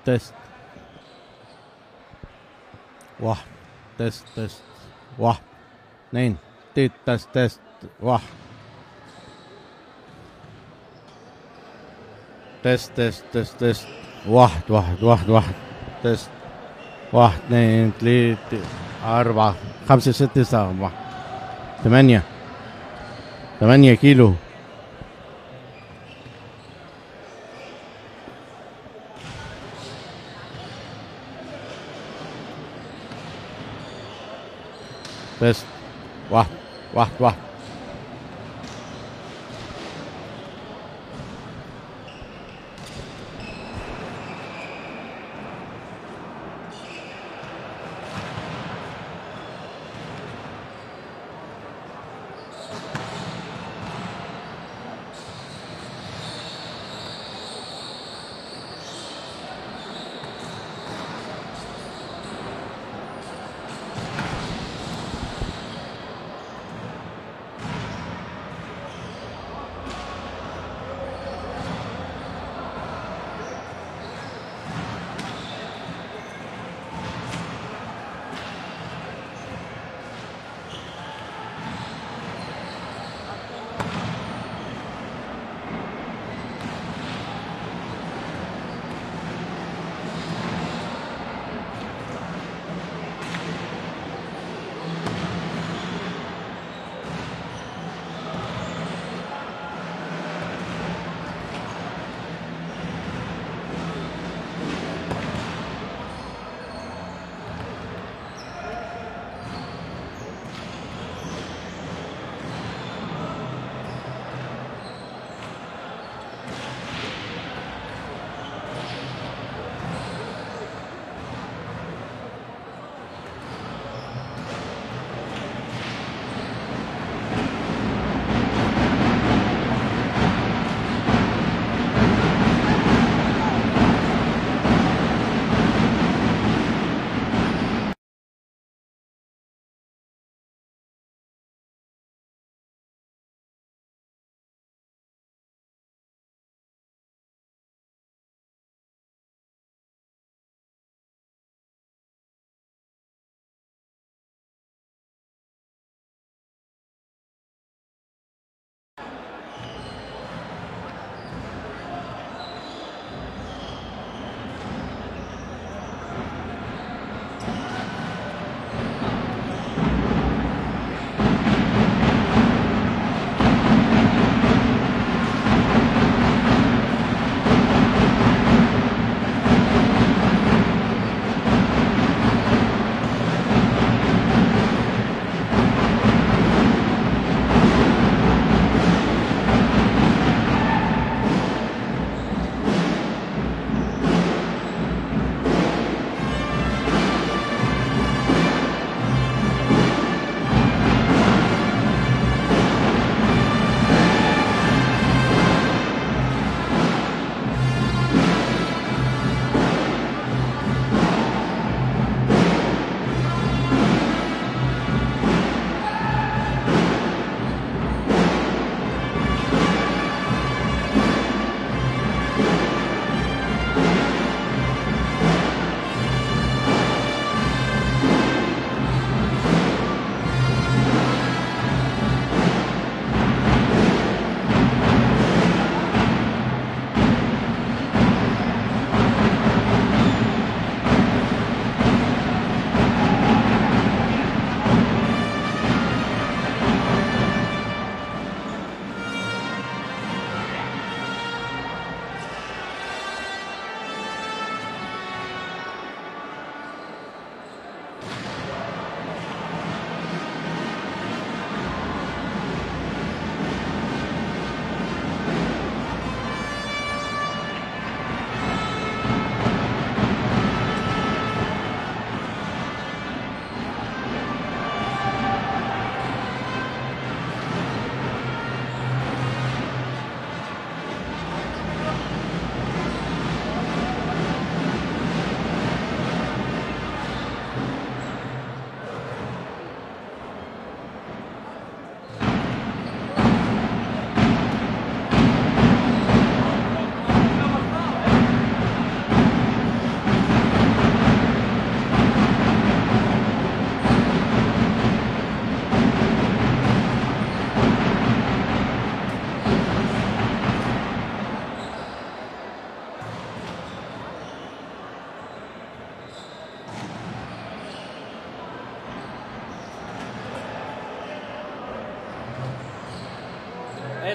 تست. واحد تست تست. واحد اثنين تست تست. واحد تست تست تست تست. واحد واحد واحد واحد تست. واحد اثنين ثلاثة أربعة خمسة ستة سبعة 8 كيلو. تست. واحد واحد واحد.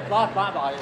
طلعت بعض عيط.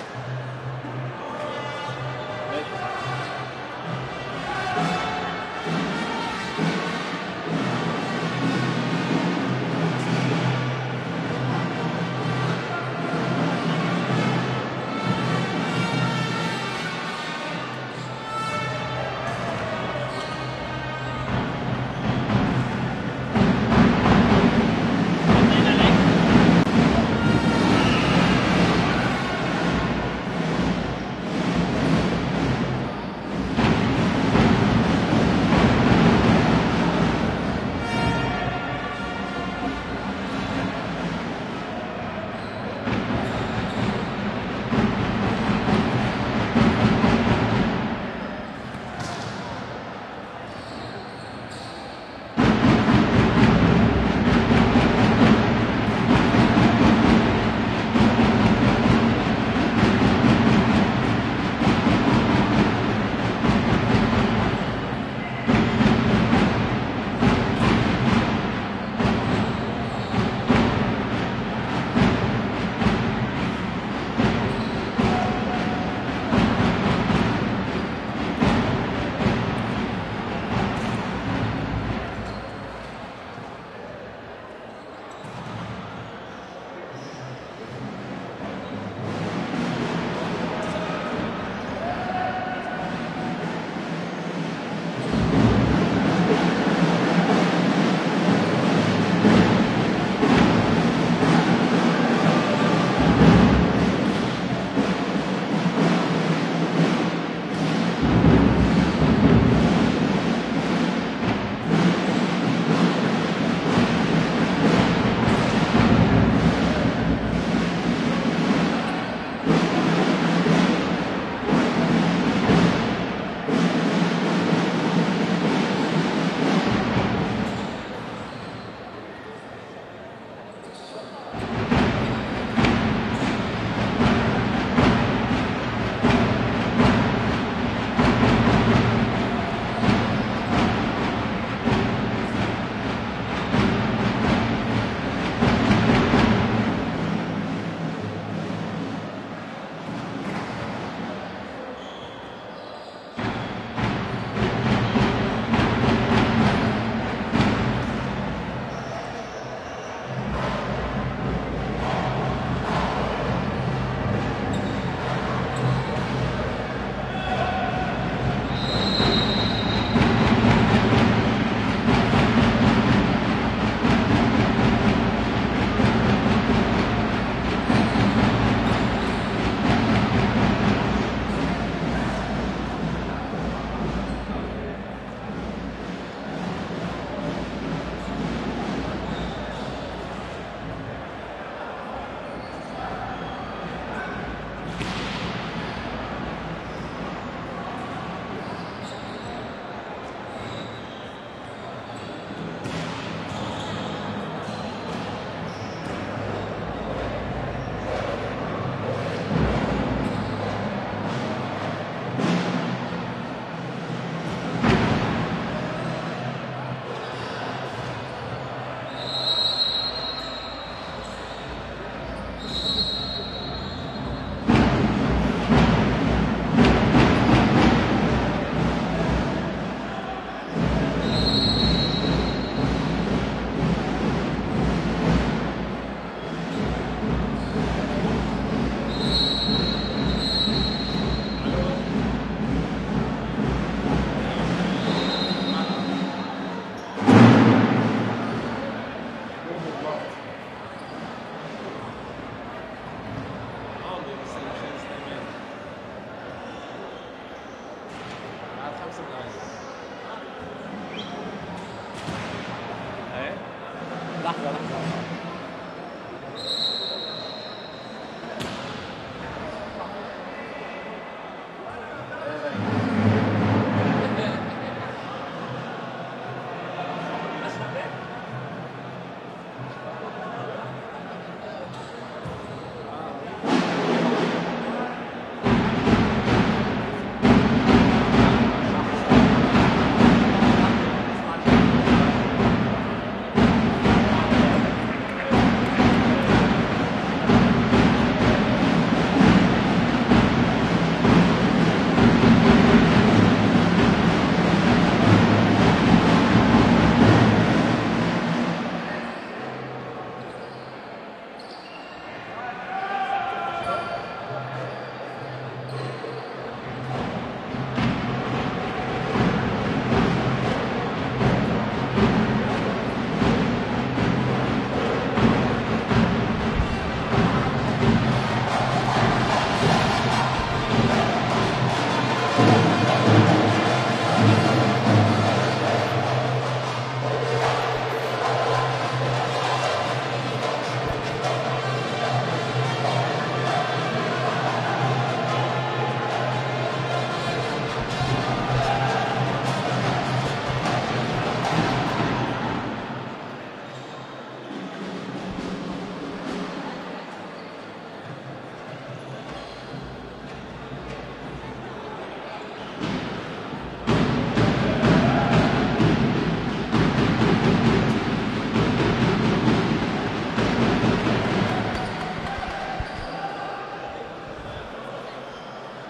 لحظة لحظة.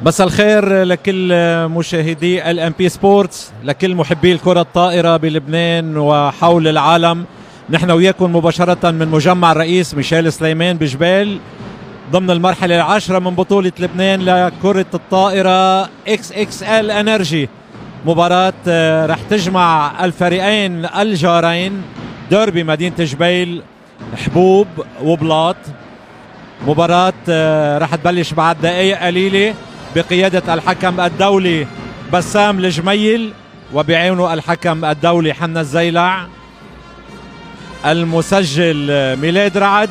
مساء الخير لكل مشاهدي الMP سبورتس، لكل محبي الكرة الطائرة بلبنان وحول العالم. نحن وياكم مباشرة من مجمع الرئيس ميشيل سليمان بجبال ضمن المرحلة العاشرة من بطولة لبنان لكرة الطائرة XXL انرجي. مباراة رح تجمع الفريقين الجارين ديربي مدينة جبيل حبوب وبلاط. مباراة رح تبلش بعد دقائق قليلة بقيادة الحكم الدولي بسام الجميل وبعيونه الحكم الدولي حنا الزيلع، المسجل ميلاد رعد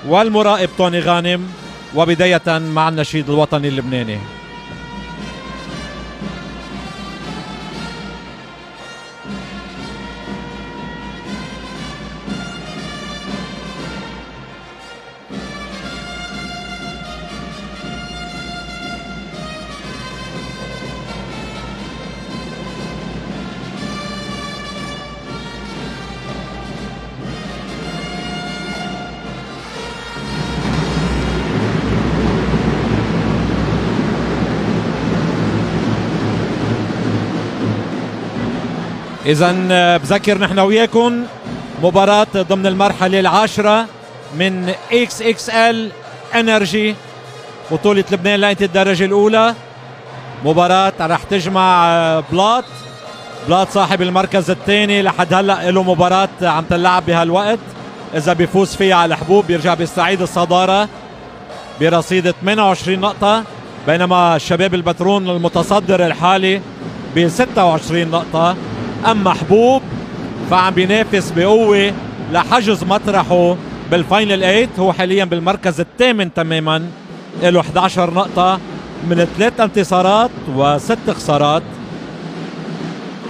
والمراقب توني غانم، وبداية مع النشيد الوطني اللبناني. إذن بذكر نحن وياكم مباراة ضمن المرحلة العاشرة من XXL انرجي بطولة لبنان لأنت الدرجة الأولى. مباراة رح تجمع بلاط صاحب المركز الثاني لحد هلا له مباراة عم تلعب بهالوقت، إذا بيفوز فيها على الحبوب بيرجع بيستعيد الصدارة برصيد 28 نقطة، بينما الشباب البترون المتصدر الحالي ب 26 نقطة. أما حبوب فعم بينافس بقوة لحجز مطرحه بالفاينل 8، هو حاليا بالمركز الثامن تماما، له 11 نقطة من 3 انتصارات و6 خسارات.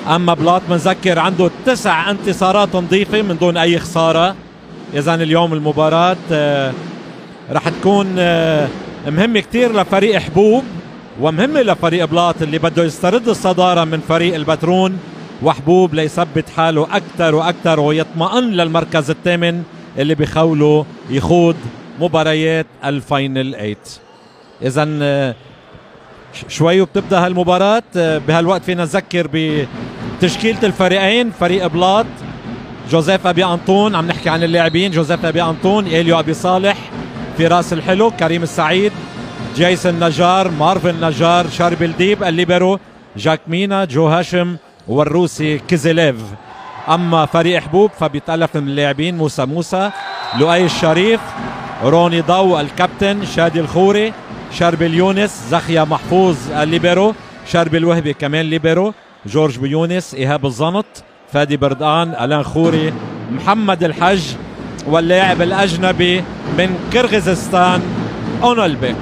أما بلاط منذكر عنده 9 انتصارات نظيفة من دون أي خسارة. إذن اليوم المباراة رح تكون مهمة كتير لفريق حبوب ومهمة لفريق بلاط اللي بده يسترد الصدارة من فريق البترون، وحبوب ليثبت حاله أكثر وأكثر ويطمئن للمركز الثامن اللي بخوله يخوض مباريات الفاينل 8. إذن شوي وبتبدأ هالمباراة. بهالوقت فينا نذكر بتشكيلة الفريقين. فريق بلاط جوزيف أبي أنطون، عم نحكي عن اللاعبين: جوزيف أبي أنطون، إليو أبي صالح، فراس الحلو، كريم السعيد، جيسون نجار، مارفن نجار، شارب الديب الليبرو، جاك مينا، جو هاشم، والروسي كيزيليف. أما فريق حبوب فبيتألف من اللاعبين: موسى، لؤي الشريف، روني ضو الكابتن، شادي الخوري، شرب اليونس، زخيا محفوظ الليبرو، شرب الوهبي كمان ليبرو، جورج بيونس، إيهاب الزنط، فادي بردقان، ألان خوري، محمد الحج، واللاعب الأجنبي من كرغيزستان أونلبيك.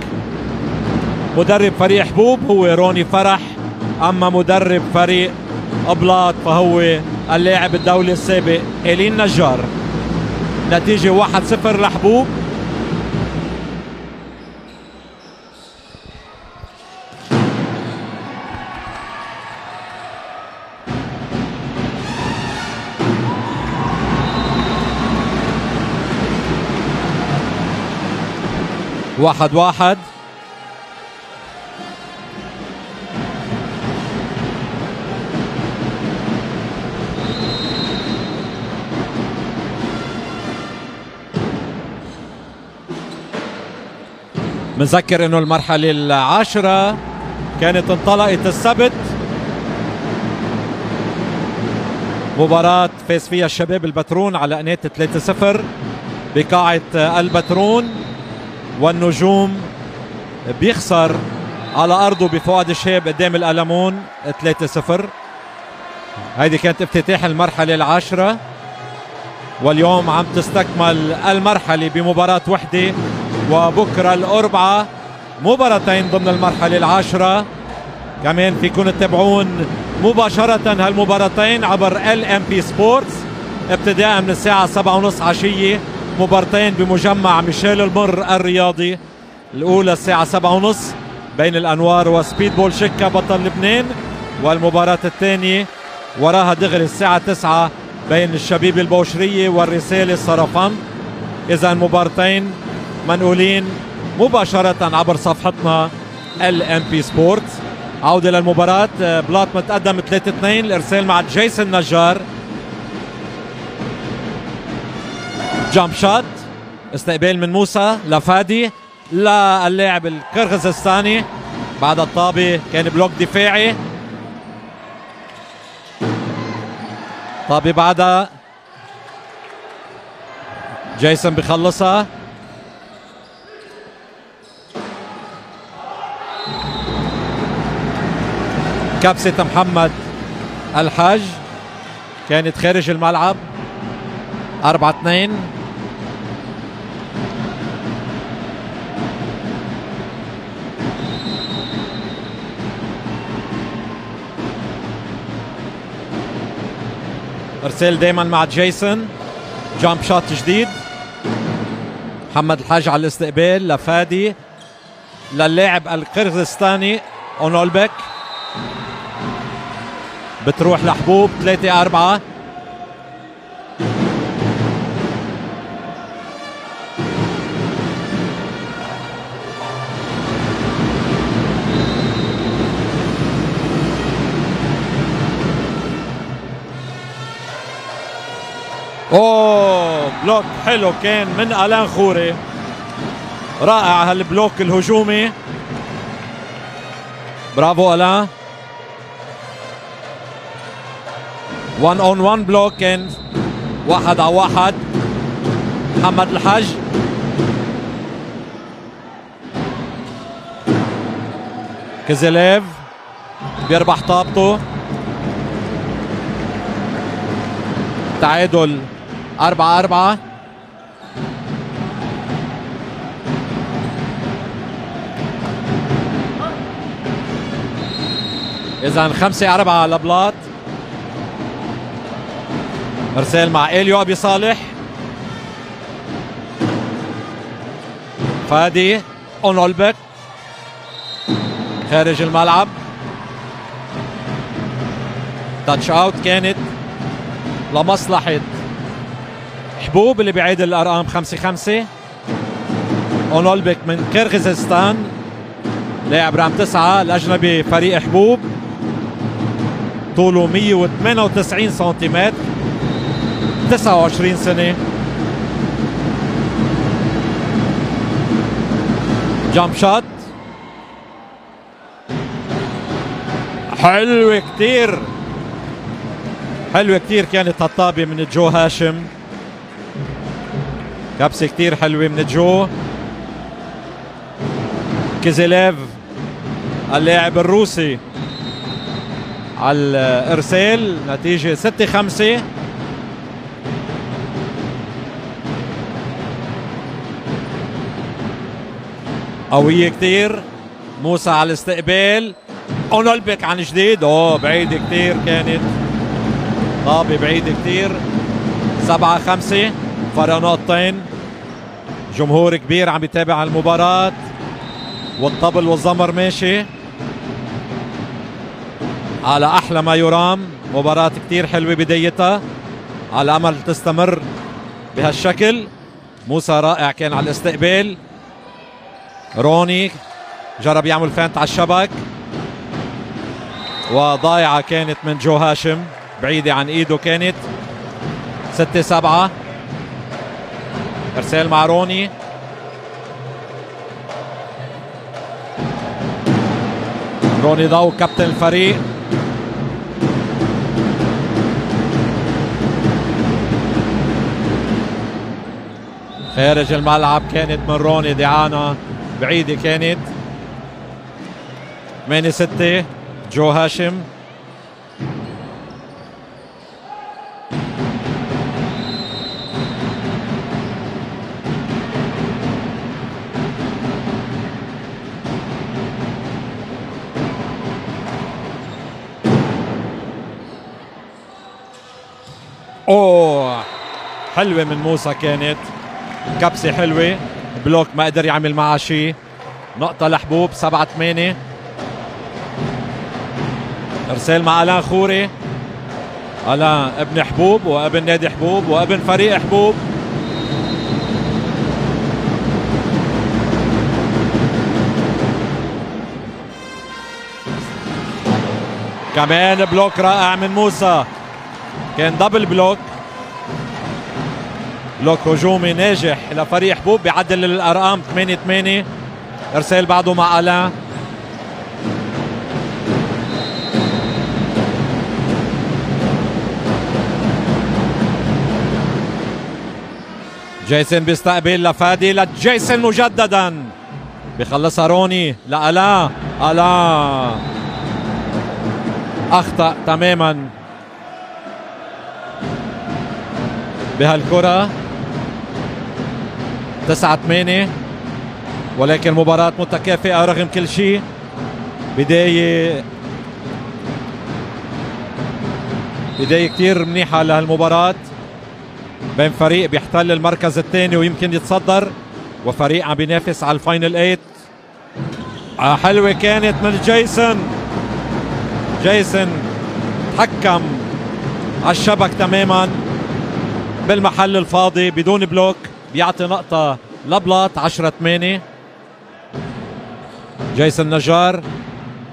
مدرب فريق حبوب هو روني فرح، أما مدرب فريق بلاط فهو اللاعب الدولي السابق إلين نجار. نتيجة 1-0 لحبوب. واحد منذكر انه المرحلة العاشرة كانت انطلقت السبت، مباراة فاز فيها الشباب البترون على قناة 3-0 بقاعة البترون، والنجوم بيخسر على أرضه بفؤاد الشاب قدام الألمون 3-0. هيدي كانت افتتاح المرحلة العاشرة، واليوم عم تستكمل المرحلة بمباراة وحدة، وبكرة الأربعاء مباراتين ضمن المرحلة العاشرة. كمان فيكم تتابعون مباشرة هالمباراتين عبر الMP سبورتس ابتداء من الساعة 7:30 عشية. مباراتين بمجمع ميشيل المر الرياضي، الأولى الساعة 7:30 بين الأنوار وسبيد بول شكا بطل لبنان، والمباراة الثانية وراها دغري الساعة 9 بين الشبيب البوشرية والرسالة الصرفان. إذا مباراتين منقولين مباشرة عبر صفحتنا LMP سبورت. عودة للمباراة، بلاط متقدم 3-2. الارسال مع جيسون نجار، جامب شوت، استقبال من موسى لفادي للاعب القرغيزستاني. بعد الطابة كان بلوك دفاعي، طابة بعدها جيسون بخلصها. كبسة محمد الحاج كانت خارج الملعب. 4-2. ارسال دايما مع جيسون، جامب شوت جديد. محمد الحاج على الاستقبال لفادي للاعب القرغيزستاني اونولبك، بتروح لحبوب. 3-4. اوه بلوك حلو كان من الان خوري، رائع هالبلوك الهجومي، برافو الان. 1-on-1 بلوك كان 1-على-1. محمد الحاج كزيليف بيربح طابته. تعادل 4-4. إذا 5-4 لبلاط. ارسال مع إليو أبي صالح، فادي اونولبك خارج الملعب. تاتش اوت كانت لمصلحة حبوب اللي بيعيد الارقام. 5-5. اونولبك من قرغيزستان، لاعب رقم 9 الاجنبي فريق حبوب، طوله 198 سنتيمتر، 29 سنة. جامب شوت حلوة كتير، حلوة كتير كانت هالطابة من جو هاشم. كبسة كتير حلوة من جو. كيزيليف اللاعب الروسي على الارسال. نتيجة 6-5. قوية كتير. موسى على الاستقبال، اونولبك عن جديد. بعيدة كتير كانت، طابة بعيدة كتير. 7-5، فرق نقطتين. جمهور كبير عم يتابع المباراة، والطبل والزمر ماشي على احلى ما يرام. مباراة كتير حلوة بدايتها، على امل تستمر بهالشكل. موسى رائع كان على الاستقبال. روني جرب يعمل فانت على الشبك، وضايعة كانت من جو هاشم، بعيدة عن ايده كانت. 6-7. ارسال مع روني، روني ضو كابتن الفريق. خارج الملعب كانت من روني دعانة، بعيدة كانت. 8-6 جو هاشم. حلوة من موسى كانت، كبسة حلوة، بلوك ما قدر يعمل معها شيء. نقطة لحبوب. 7-8. ارسال مع الان خوري. الان ابن حبوب وابن نادي حبوب وابن فريق حبوب. كمان بلوك رائع من موسى، كان دبل بلوك هجومي ناجح لفريق حبوب، بيعدل الارقام 8-8. ارسال بعده مع الان، جيسون بيستقبل لفادي لجيسون مجددا، بيخلصها روني لألان. ألان أخطأ تماما بهالكرة. 9-8، ولكن مباراة متكافئة رغم كل شيء. بداية كتير منيحة لهالمباراة بين فريق بيحتل المركز الثاني ويمكن يتصدر، وفريق عم بينافس على الفاينل 8. حلوة كانت من جيسون تحكم على الشبك تماما بالمحل الفاضي بدون بلوك، بيعطي نقطة لبلاط. 10-8. جيسون نجار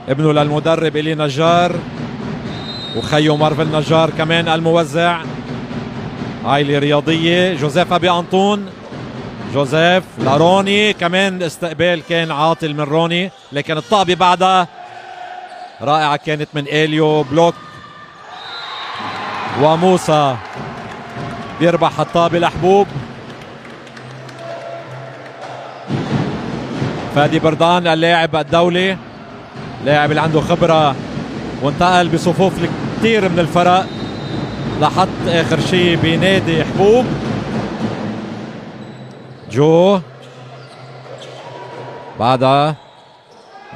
ابنه للمدرب إلي نجار، وخيو مارفل نجار كمان الموزع. عائلة رياضية. جوزيف أبي أنطون، جوزيف لروني، كمان استقبال كان عاطل من روني، لكن الطابة بعدها رائعة كانت من إليو. بلوك وموسى بيربح الطابة لحبوب. فادي بردان اللاعب الدولي، لاعب اللي عنده خبرة وانتقل بصفوف كثير من الفرق لحط اخر شيء بنادي حبوب. جو بعدها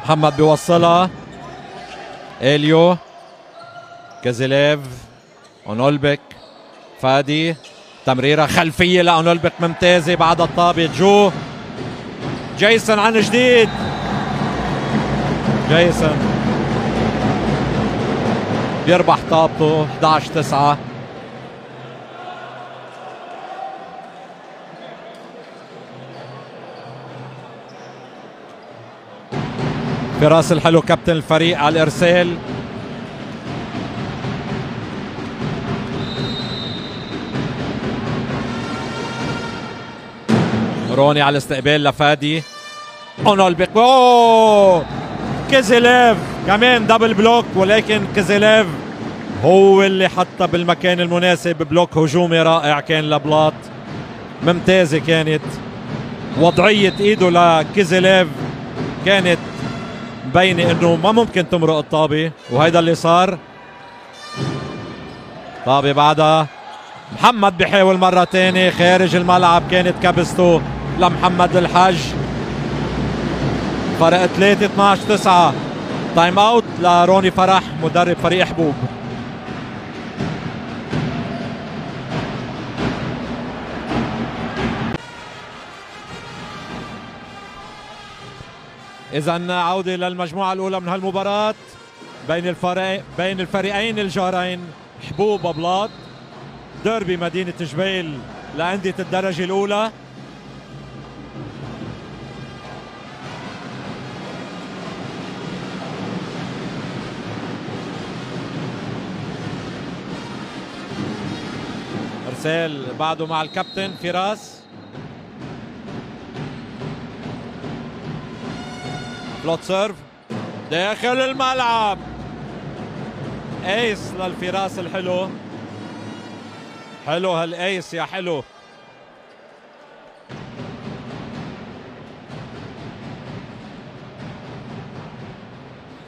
محمد بيوصلها. إليو، كازيليف، أونولبك، فادي، تمريرة خلفية لأونولبك ممتازة بعد الطابة. جو جيسون عن جديد، جيسون بيربح طابته. 11-9. فراس الحلو كابتن الفريق على الارسال. روني على الاستقبال لفادي. اونولبك، اوه كازيليف كمان دبل بلوك، ولكن كازيليف هو اللي حطها بالمكان المناسب. بلوك هجومي رائع كان لبلاط، ممتازة كانت وضعية ايده لكازيليف، كانت مبينة انه ما ممكن تمرق الطابة، وهيدا اللي صار. طابة بعدها محمد بيحاول مرة تانية خارج الملعب، كانت كبسته لمحمد الحج. فرق 3. 12-9. تايم اوت لروني فرح مدرب فريق حبوب. إذا عودة للمجموعة الأولى من هالمباراة بين الفريقين الجارين حبوب وبلاط. ديربي مدينة جبيل لأندية الدرجة الأولى. ارسال بعده مع الكابتن فراس. فلوت سيرف داخل الملعب، ايس للفراس الحلو. حلو هالايس يا حلو.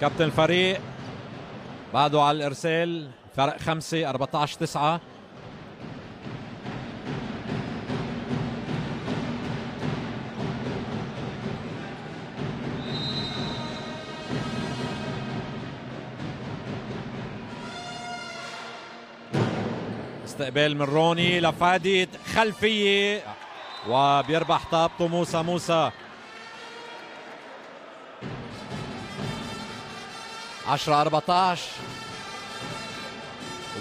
كابتن الفريق بعده على الارسال. فرق 5. 14-9. استقبال من روني لفادي خلفية، وبيربح طابته موسى. 10-14،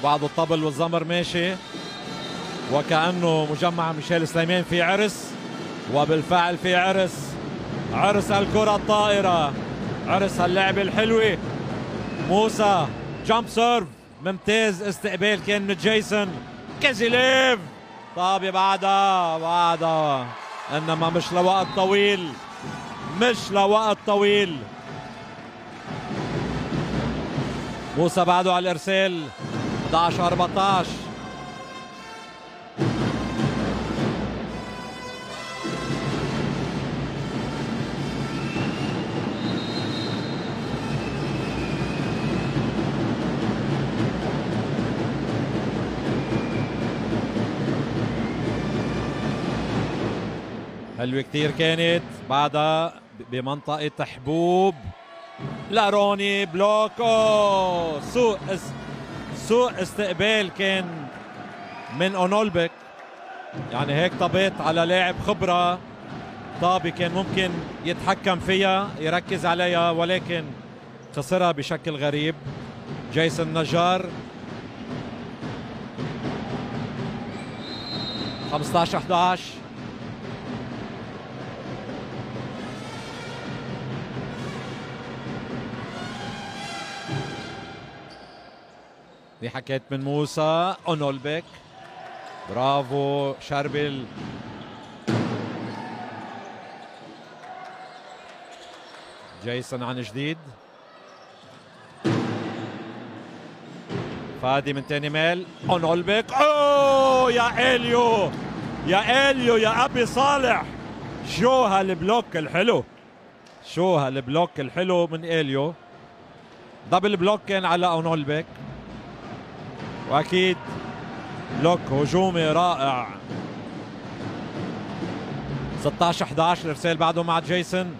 وبعده الطبل والزمر ماشي، وكأنه مجمع ميشيل سليمان في عرس، وبالفعل في عرس الكرة الطائرة، عرس اللعبة الحلوة. موسى جامب سيرف ممتاز. استقبال كان من جيسون كازيليف. طابة بعدها انما مش لوقت طويل، مش لوقت طويل. موسى بعده على الارسال. 11-14. حلوة كتير كانت. بعدها بمنطقة حبوب لاروني بلوكو. سوء استقبال كان من اونولبك، يعني هيك طبيت على لاعب خبرة. طابي كان ممكن يتحكم فيها يركز عليها، ولكن خسرها بشكل غريب. جيسون نجار. 15-11. دي حكيت من موسى. اونولبك برافو. شربل جيسون عن جديد. فادي من تاني ميل. اونولبك. اوه يا اليو، يا اليو يا ابي صالح. شو هالبلوك الحلو، شو هالبلوك الحلو من اليو. دبل بلوك كان على اونولبك، واكيد بلوك هجومي رائع. 16-11. الارسال بعده مع جيسون.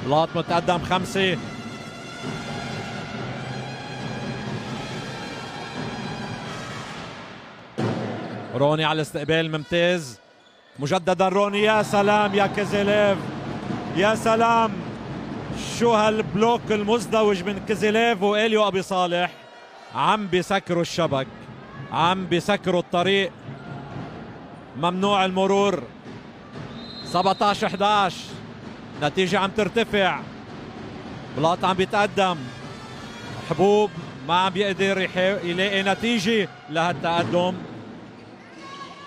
بلاط متقدم 5. روني على الاستقبال ممتاز. مجددا روني. يا سلام يا كازيليف، يا سلام. شو هالبلوك المزدوج من كازيليف واليو ابي صالح. عم بيسكروا الشبك، عم بيسكروا الطريق، ممنوع المرور. 17-11. نتيجة عم ترتفع. بلاط عم بيتقدم. حبوب ما عم بيقدر يلاقي نتيجة لهالتقدم.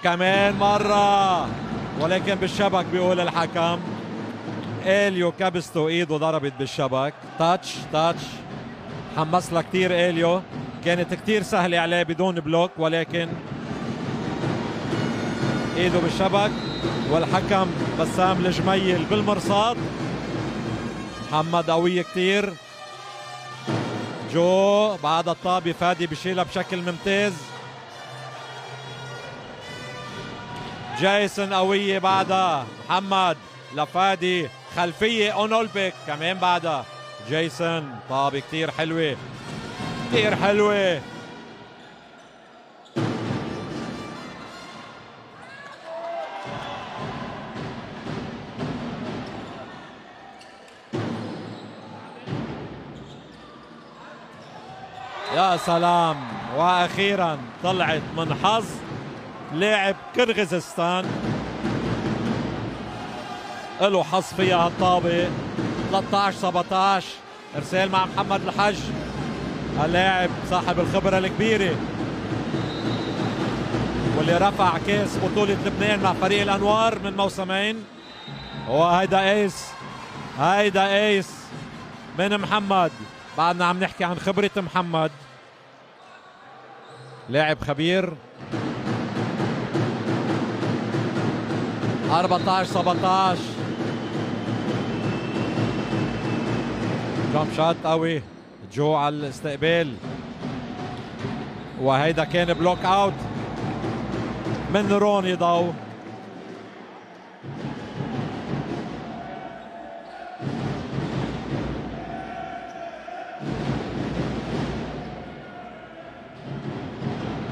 كمان مرة ولكن بالشبك بيقول الحكم. اليو كبسته ايده ضربت بالشبك. تاتش حمس لها كتير اليو، كانت كتير سهلة عليه بدون بلوك، ولكن ايده بالشبك. والحكم بسام الجميل بالمرصاد. محمد قوية كتير. جو بعد الطابة فادي بشيلها بشكل ممتاز. جايسون قوية بعدها. محمد لفادي خلفية اونولبك كمان بعدها. جايسون طابة كتير حلوة، كتير حلوة. يا سلام. واخيرا طلعت من حظ لاعب كرغيزستان، له حظ فيها هالطابة. 13-17. ارسال مع محمد الحج، اللاعب صاحب الخبرة الكبيرة واللي رفع كاس بطولة لبنان مع فريق الانوار من موسمين. وهيدا ايس، هيدا ايس من محمد. بعدنا عم نحكي عن خبرة محمد، لاعب خبير. 14-17. جامب شوت قوي. جو على الاستقبال، وهيدا كان بلوك اوت من روني ضو.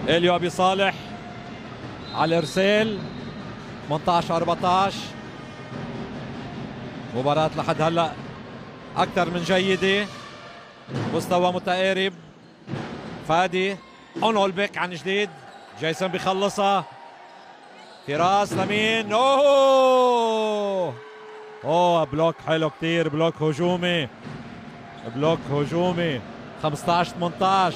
اليو ابي صالح على الارسال. 18-14. مباراة لحد هلا اكثر من جيدة، مستوى متقارب. فادي اونولبك عن جديد. جايسون بيخلصها. فراس لمين. اوه بلوك حلو كتير، بلوك هجومي بلوك هجومي 15-18.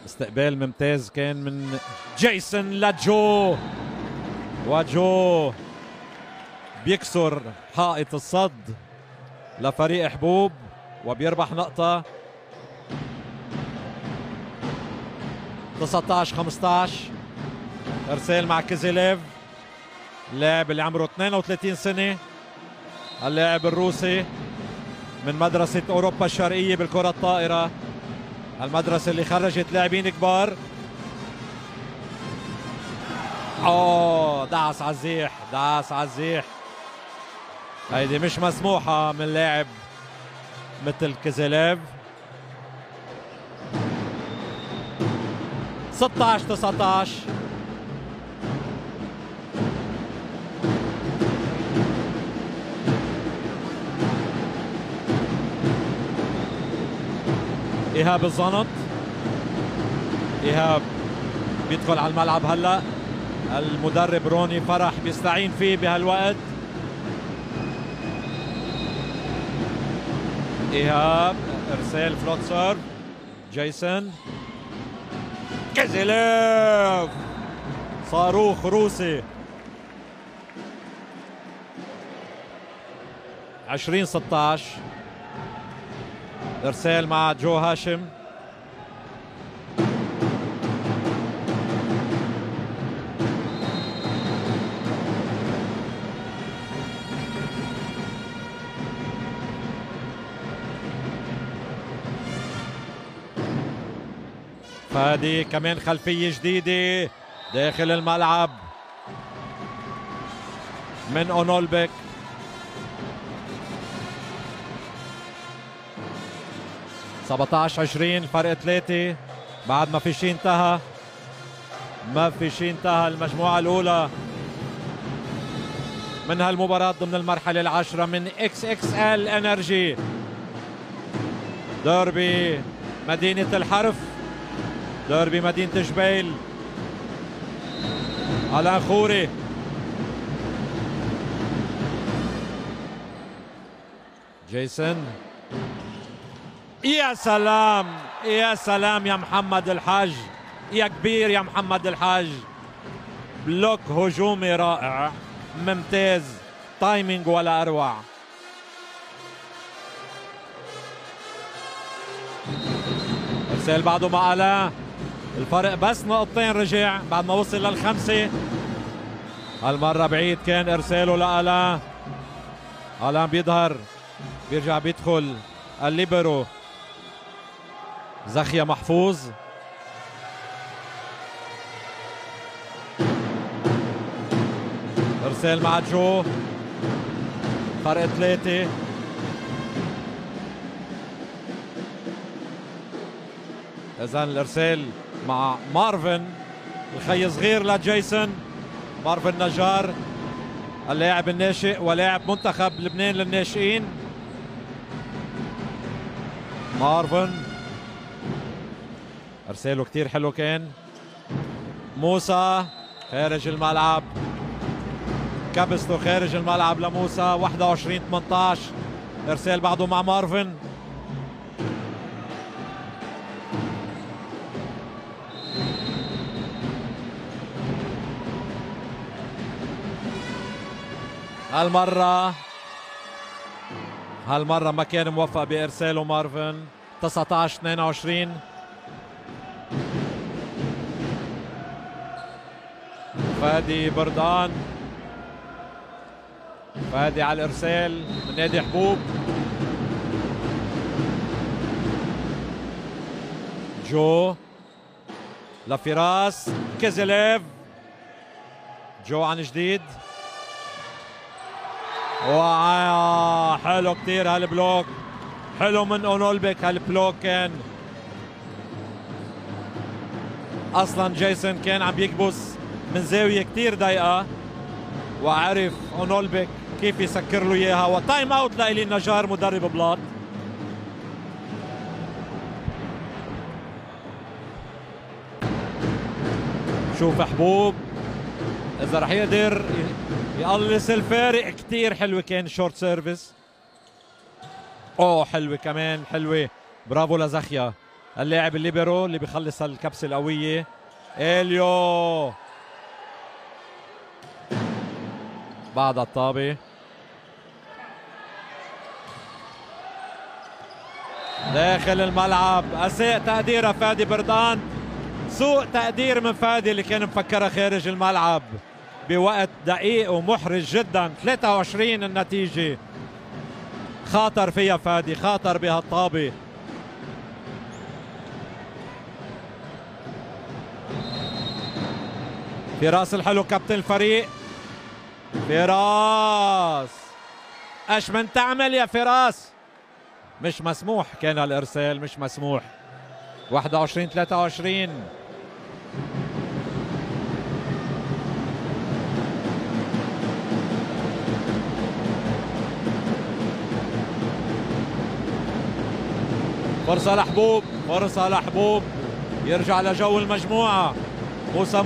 استقبال ممتاز كان من جيسون لجو، وجو بيكسر حائط الصد لفريق حبوب وبيربح نقطة. 19-15. ارسال مع كيزيليف، اللاعب اللي عمره 32 سنة، اللاعب الروسي من مدرسة أوروبا الشرقية بالكرة الطائرة، المدرسة اللي خرجت لاعبين كبار. دعس على الزيح، دعس على الزيح. هيدي مش مسموحة من لاعب مثل كيزيليف. 16-19. إيهاب الزنط، إيهاب بيدخل على الملعب هلا، المدرب روني فرح بيستعين فيه بهالوقت. إيهاب إرسال فلوت سيرف، جيسون كيزيليف صاروخ روسي. 20-16. إرسال مع جو هاشم، فادي كمان خلفية جديدة داخل الملعب من أونولبك. 17-20 فرق 3 بعد ما في شيء انتهى، ما في شيء انتهى المجموعة الأولى من هالمباراة ضمن المرحلة العاشرة من XXL انرجي ديربي مدينة الحرف، ديربي مدينة جبيل. على خوري جيسون، يا سلام يا سلام يا محمد الحاج، يا كبير يا محمد الحاج. بلوك هجومي رائع ممتاز، تايمينج ولا اروع. ارسال بعده مع آلان، الفرق بس نقطتين رجع بعد ما وصل للخمسة. هالمرة بعيد كان ارساله لآلان، آلان بيظهر بيرجع بيدخل الليبرو زخيا محفوظ. ارسال مع جو، فرق 3. اذا الارسال مع مارفن، الخي صغير لجيسون، مارفن نجار اللاعب الناشئ ولاعب منتخب لبنان للناشئين. مارفن ارساله كتير حلو كان. موسى خارج الملعب، كبسته خارج الملعب لموسى. 21-18. ارسال بعده مع مارفن، هالمرة ما كان موفق بإرساله مارفن. 19-22. فادي بردان، فادي على الإرسال من نادي حبوب. جو لفراس كيزيليف، جو عن جديد. حلو كتير هالبلوك، حلو من اونولبك هالبلوك. كان اصلا جيسون كان عم يكبس من زاوية كتير ضيقة وعرف اونولبيك كيف يسكر له اياها. وتايم اوت لإلي النجار مدرب بلاط. شوف حبوب اذا رح يقدر يقلص الفارق. كتير حلوه كان شورت سيرفيس. اوه حلوه كمان، حلوه. برافو لزخيا اللاعب الليبرو اللي بيخلص الكبسه القويه. اليو بعد الطابه داخل الملعب. اساء تقديرها فادي بردان. سوء تقدير من فادي اللي كان مفكرها خارج الملعب بوقت دقيق ومحرج جدا. 23 النتيجة. خاطر فيها فادي، خاطر بهالطابة. فراس الحلو كابتن الفريق. فراس ايش من تعمل يا فراس؟ مش مسموح كان الارسال، مش مسموح. 21-23. فرصة لحبوب، فرصة لحبوب يرجع لجو المجموعة. موسى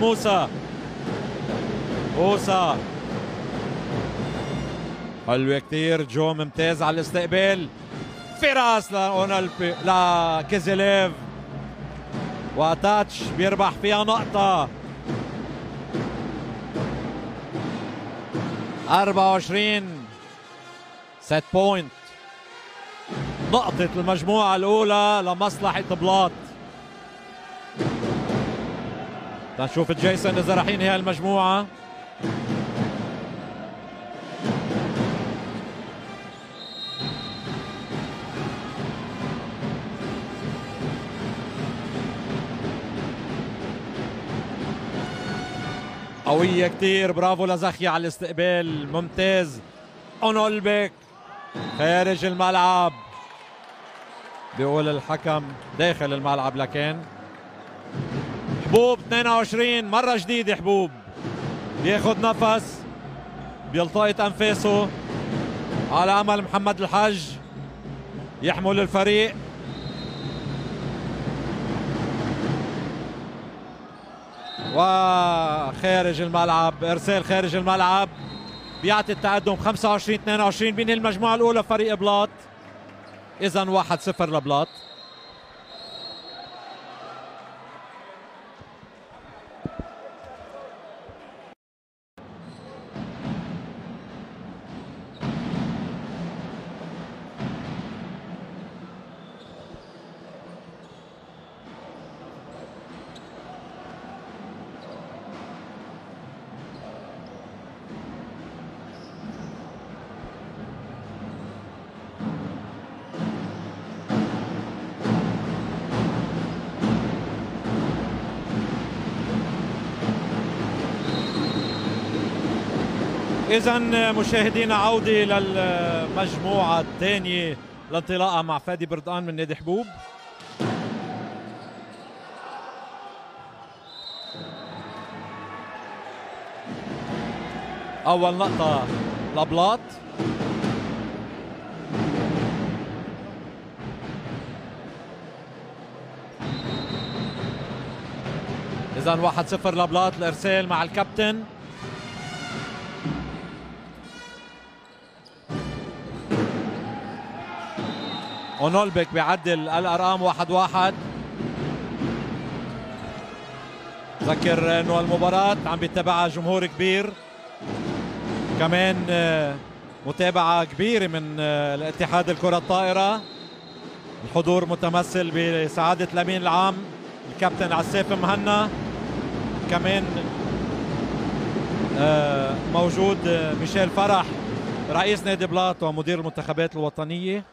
حلوة كتير. جو ممتاز على الاستقبال. فراس لكيزيليف وتاتش بيربح فيها نقطة. 24 سيت بوينت. نقطة المجموعة الأولى لمصلحة بلاط. تنشوف جيسون إذا رح ينهي المجموعة. قوية كتير. برافو لزخيا على الاستقبال ممتاز. اونولبيك خارج الملعب بيقول الحكم داخل الملعب. لكن حبوب 22 مرة جديدة. حبوب بياخد نفس، بيلتقط أنفاسه على أمل محمد الحج يحمل الفريق. وخارج الملعب، ارسال خارج الملعب بيعطي التقدم 25-22. بينهي المجموعة الأولى فريق بلاط. إذا 1-0 لبلاط. إذا مشاهدينا عودة للمجموعة الثانية لانطلاقها مع فادي بردان من نادي حبوب. أول نقطة لبلاط. إذا 1-0 لبلاط. الإرسال مع الكابتن. اونولبيك بيعدل الارقام 1-1. ذكر انه المباراة عم بيتابعها جمهور كبير، كمان متابعة كبيرة من الاتحاد الكرة الطائرة. الحضور متمثل بسعادة الامين العام الكابتن عساف مهنا، كمان موجود ميشيل فرح رئيس نادي بلاط ومدير المنتخبات الوطنية،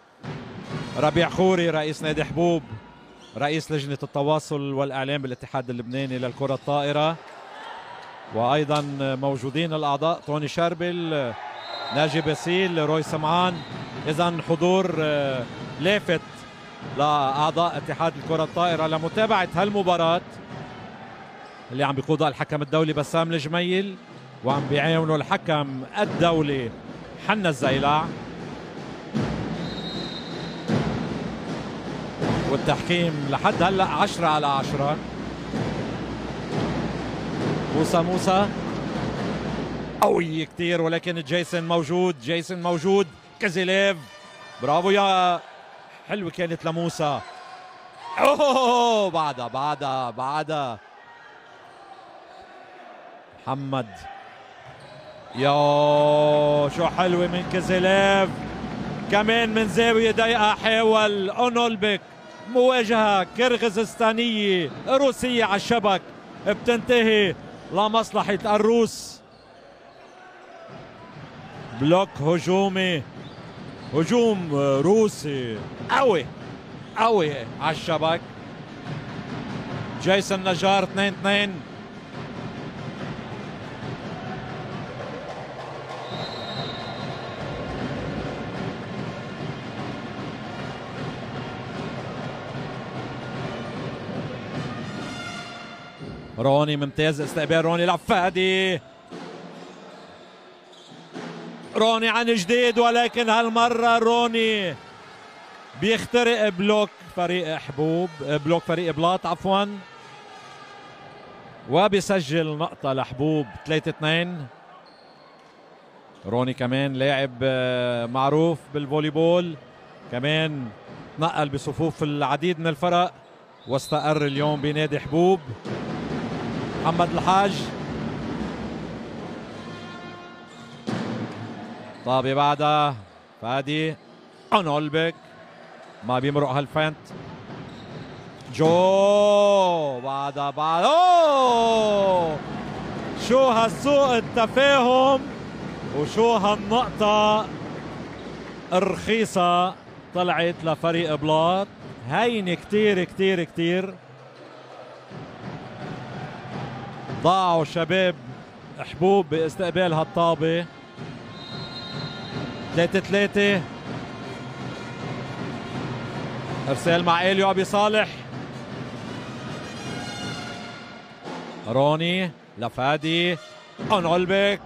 ربيع خوري رئيس نادي حبوب رئيس لجنة التواصل والإعلام بالاتحاد اللبناني للكرة الطائرة، وأيضا موجودين الأعضاء طوني شربل، ناجي باسيل، روي سمعان. إذا حضور لافت لأعضاء اتحاد الكرة الطائرة لمتابعة هالمباراة اللي عم بيقودها الحكم الدولي بسام الجميل. وعم بيعاونوا الحكم الدولي حنا الزيلع، والتحكيم لحد هلا 10/10. موسى قوي كتير، ولكن جيسون موجود. كازيليف برافو، يا حلوة كانت لموسى. اوه بعدها محمد، يا شو حلوة من كازيليف، كمان من زاوية ضيقة. حاول اونولبك، مواجهة كرغيزستانية روسية على الشبك بتنتهي لمصلحة الروس. بلوك هجومي، هجوم روسي قوي على الشبك. جيسون نجار 2-2. روني ممتاز، استقبال روني لفادي، روني عن جديد، ولكن هالمرة روني بيخترق بلوك فريق حبوب، بلوك فريق بلاط عفوا، وبيسجل نقطة لحبوب 3-2. روني كمان لاعب معروف بالفولي بول، كمان تنقل بصفوف العديد من الفرق واستقر اليوم بنادي حبوب. محمد الحاج طابة بعدها فادي اونولبك، ما بيمرق هالفنت. جو بعدها اوه شو هالسوء التفاهم وشو هالنقطة الرخيصة طلعت لفريق بلاط. هين كتير ضاعوا شباب حبوب باستقبال هالطابة. 3-3. ارسال مع اليو ابي صالح، روني لفادي اونولبك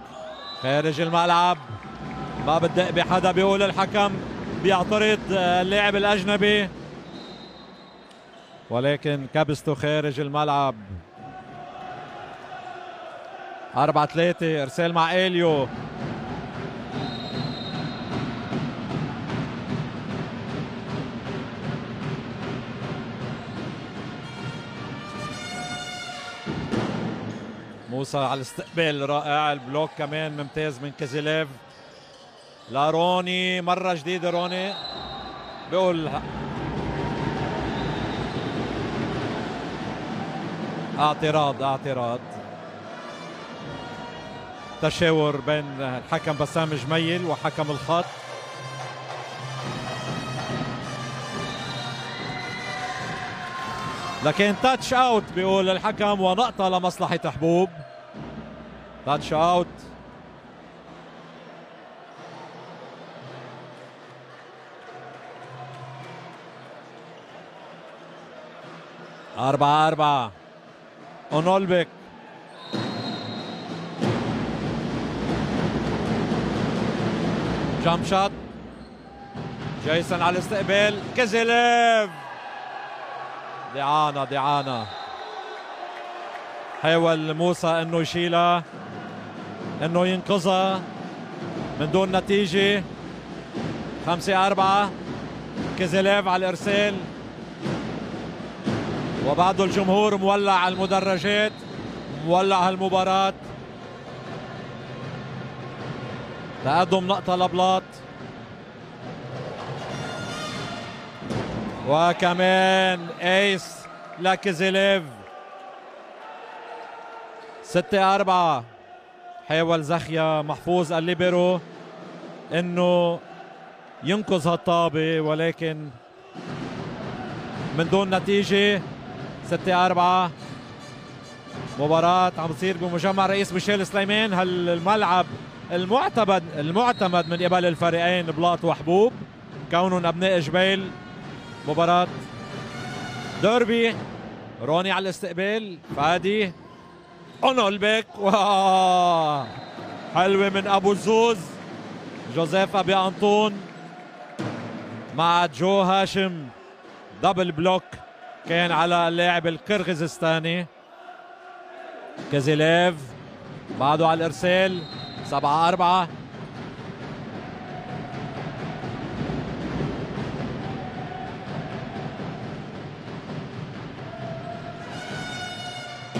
خارج الملعب، ما بدق بحدا، بيقول الحكم بيعترض اللاعب الاجنبي، ولكن كبسته خارج الملعب. 4-3. ارسال مع اليو، موسى على الاستقبال رائع. البلوك كمان ممتاز من كازيليف لروني، مرة جديدة روني بيقول اعتراض. تشاور بين الحكم بسام جميل وحكم الخط. لكن تاتش اوت بيقول الحكم، ونقطة لمصلحة حبوب. تاتش اوت. أربعة. اونولبك جامب شوت. جيسون على الاستقبال. كازيليف دعانة. حاول موسى انه يشيلها، انه ينقذها من دون نتيجة. 5-4. كازيليف على الارسال، وبعده الجمهور مولع على المدرجات، مولع هالمباراة. تقدم نقطة لبلاط، وكمان ايس لكازيليف. 6-4. حاول زخيا محفوظ الليبرو انه ينقذ هالطابة، ولكن من دون نتيجة. 6-4. مباراة عم تصير بمجمع رئيس ميشيل سليمان، هالملعب المعتمد من قبل الفريقين بلاط وحبوب كونهم ابناء جبيل. مباراة ديربي. روني على الاستقبال، فادي اونولبك حلوة من أبو الزوز جوزيف أبي أنطون مع جو هاشم. دبل بلوك كان على اللاعب القرغيزستاني كازيليف. بعده على الإرسال 7-4.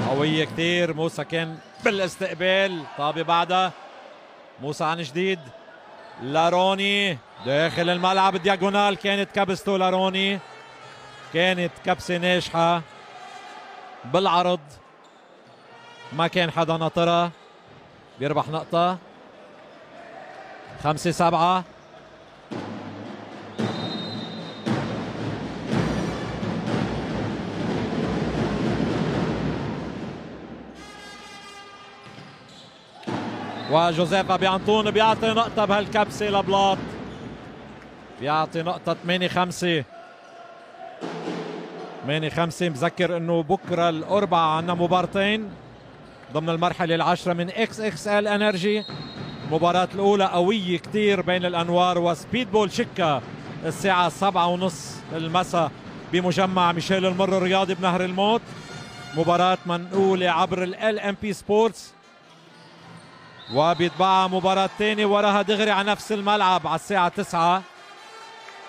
قوية كتير. موسى كان بالاستقبال. طابة بعدها موسى عن جديد لاروني داخل الملعب الدياغونال. كانت كبسته لاروني، كانت كبسة ناجحة بالعرض، ما كان حدا ناطرها. بيربح نقطة. 5-7. وجوزيف أبي أنطون بيعطي نقطة بهالكبسة لبلاط، بيعطي نقطة. 8-5. 8-5. بذكر انه بكرة الأربعاء عنا مبارتين ضمن المرحلة العاشرة من اكس اكس ال انرجي. المباراة الأولى قوية كتير بين الأنوار وسبيد بول شكا الساعة 7:30 المساء بمجمع ميشيل المر الرياضي بنهر الموت. مباراة منقولة عبر ال ام بي سبورتس، وبيتبعها مباراة تانية وراها دغري على نفس الملعب على الساعة 9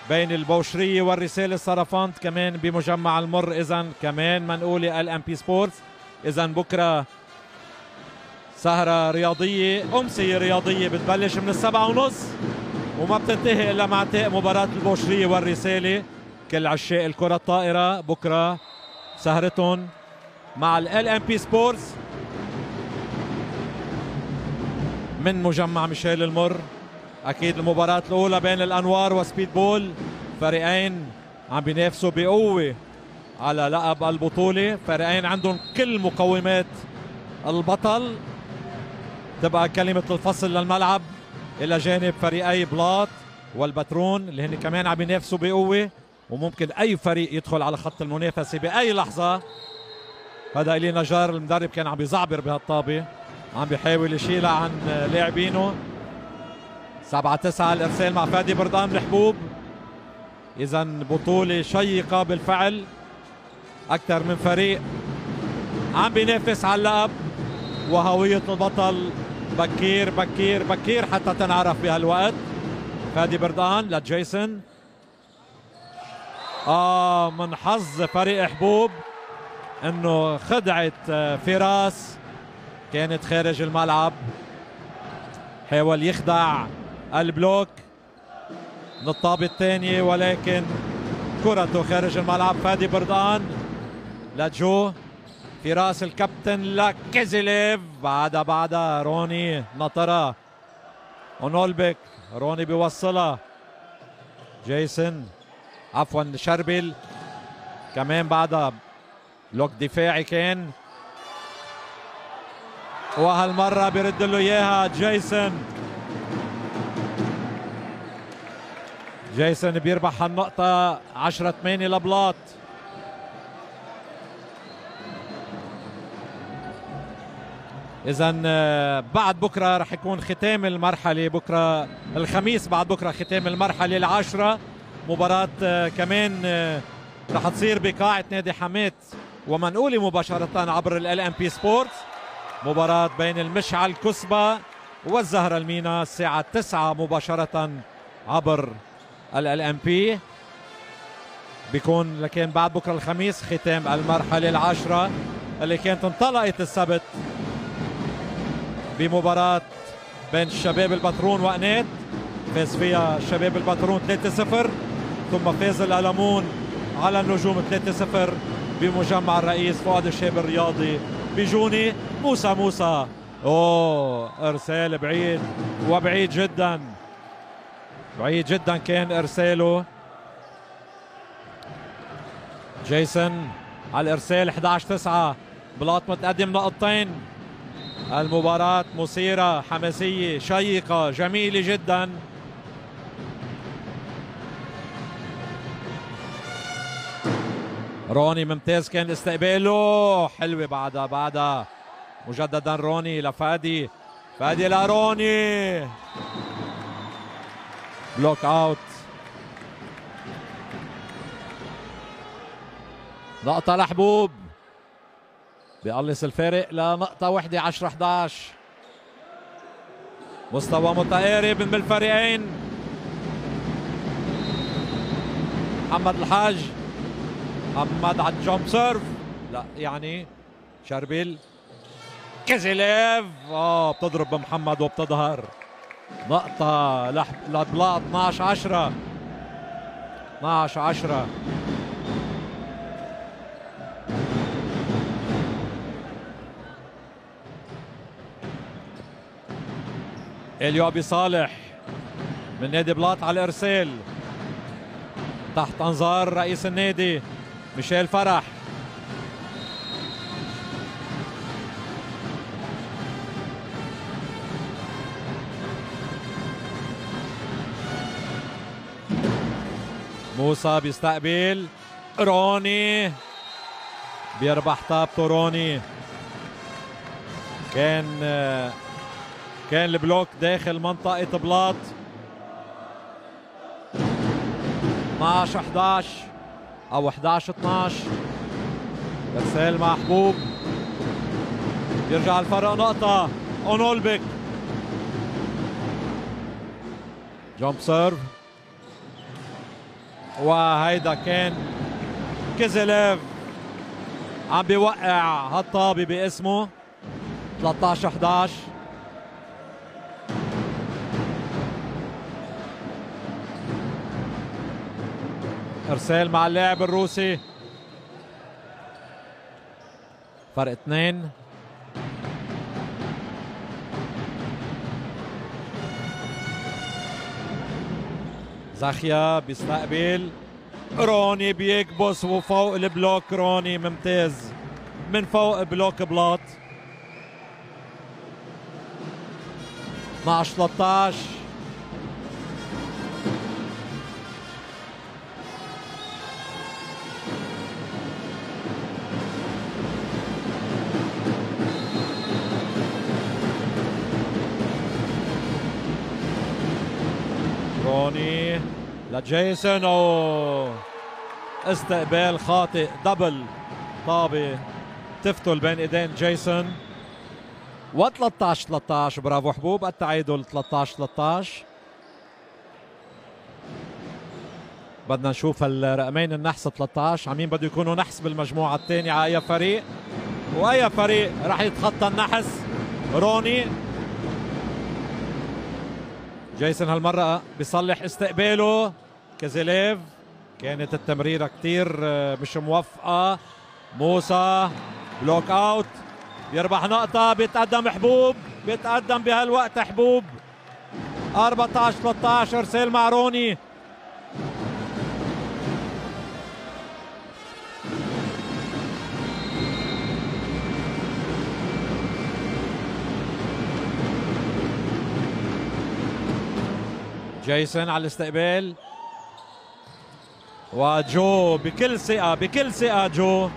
بين البوشرية والرسالة الصرفانت كمان بمجمع المر. إذا كمان منقولة ال ام بي سبورتس. إذا بكرة سهرة رياضية، أمسية رياضية بتبلش من 7:30 وما بتنتهي إلا مع انتهاء مباراة البوشرية والرسالة. كل عشاق الكرة الطائرة بكرة سهرتهم مع ال ام بي سبورتس من مجمع ميشيل المر. اكيد المباراة الاولى بين الانوار وسبيد بول، فريقين عم بينافسوا بقوة على لقب البطولة، فريقين عندهم كل مقومات البطل. تبقى كلمة الفصل للملعب الى جانب فريقي بلاط والبترون اللي هن كمان عم بينافسوا بقوة، وممكن اي فريق يدخل على خط المنافسة باي لحظة. هذا إلي نجار المدرب كان عم بيزعبر بهالطابة، عم بيحاول يشيلها عن لاعبينه. 7-9 الارسال مع فادي بردان الحبوب. اذا بطولة شيقة بالفعل، اكثر من فريق عم بينافس على اللقب، وهوية البطل بكير بكير بكير حتى تنعرف بهالوقت. فادي بردان لجيسون. من حظ فريق حبوب انه خدعة فراس كانت خارج الملعب، حاول يخدع البلوك من الطابة الثانية ولكن كرته خارج الملعب. فادي بردان لجو. فراس الكابتن لكازيليف. بعدها روني نطرة اونولبك. روني بيوصلها. جيسون عفوا شربل كمان بعدها بلوك دفاعي كان، وهالمرة بيرد له اياها جيسون. جيسون بيربح هالنقطة. 10-8 لبلاط. إذا بعد بكرة رح يكون ختام المرحلة، بكرة الخميس بعد بكرة ختام المرحلة العاشرة. مباراة كمان رح تصير بقاعة نادي حماة ومنقولة مباشرة عبر ال ام بي سبورتس. مباراة بين المشعل كسبة والزهرة المينا الساعة 9 مباشرة عبر ال ام بي. بيكون لكن بعد بكرة الخميس ختام المرحلة العاشرة اللي كانت انطلقت السبت بمباراة بين الشباب البترون وقنات. فاز فيها شباب البترون 3-0، ثم فاز الألمون على النجوم 3-0 بمجمع الرئيس فؤاد الشاب الرياضي بجوني. موسى ارسال بعيد وبعيد جدا، بعيد جدا كان ارساله. جيسون على الارسال. 11-9 بلاط متقدم نقطتين. المباراة مثيرة حماسية شيقة جميلة جدا. روني ممتاز كان استقباله، حلوة بعدها مجددا روني لفادي. فادي الاروني بلوك اوت. نقطة لحبوب بيقلص الفارق لنقطة وحدة. 10-11. مستوى متقارب من الفريقين. محمد الحاج، محمد على الجمب سيرف، لا يعني شربيل. كيزيليف بتضرب بمحمد وبتظهر. نقطة لبلاط. 12-10. 12-10. اليو ابي صالح من نادي بلاط على الارسال تحت انظار رئيس النادي ميشيل فرح. موسى بيستقبل. روني بيربح طابته. روني كان البلوك داخل منطقة بلاط. 12-11 او 11-12. ارسال مع حبوب بيرجع الفرق نقطة. اونولبك جمب سيرف، وهيدا كان كيزيليف عم بيوقع هالطابة باسمه. 13-11. ارسال مع اللاعب الروسي. فرق 2. زاخيا بيستقبل. روني بيكبس وفوق البلوك. روني ممتاز من فوق بلوك بلاط. 12-13. روني لجيسون. استقبال خاطئ. دبل طابة تفتل بين ايدين جيسون. و13-13. برافو حبوب. التعادل 13-13. بدنا نشوف الرقمين النحس 13 عمين بده يكونوا نحس بالمجموعة الثانية على اي فريق، واي فريق راح يتخطى النحس. روني جيسون هالمرة بيصلح استقباله. كيزيليف كانت التمريرة كتير مش موفقة. موسى بلوك اوت يربح نقطة. بيتقدم حبوب. بيتقدم بهالوقت حبوب. 14-13. ارسال مع روني. جيسون على الاستقبال. وجو بكل ثقة بكل ثقة. جو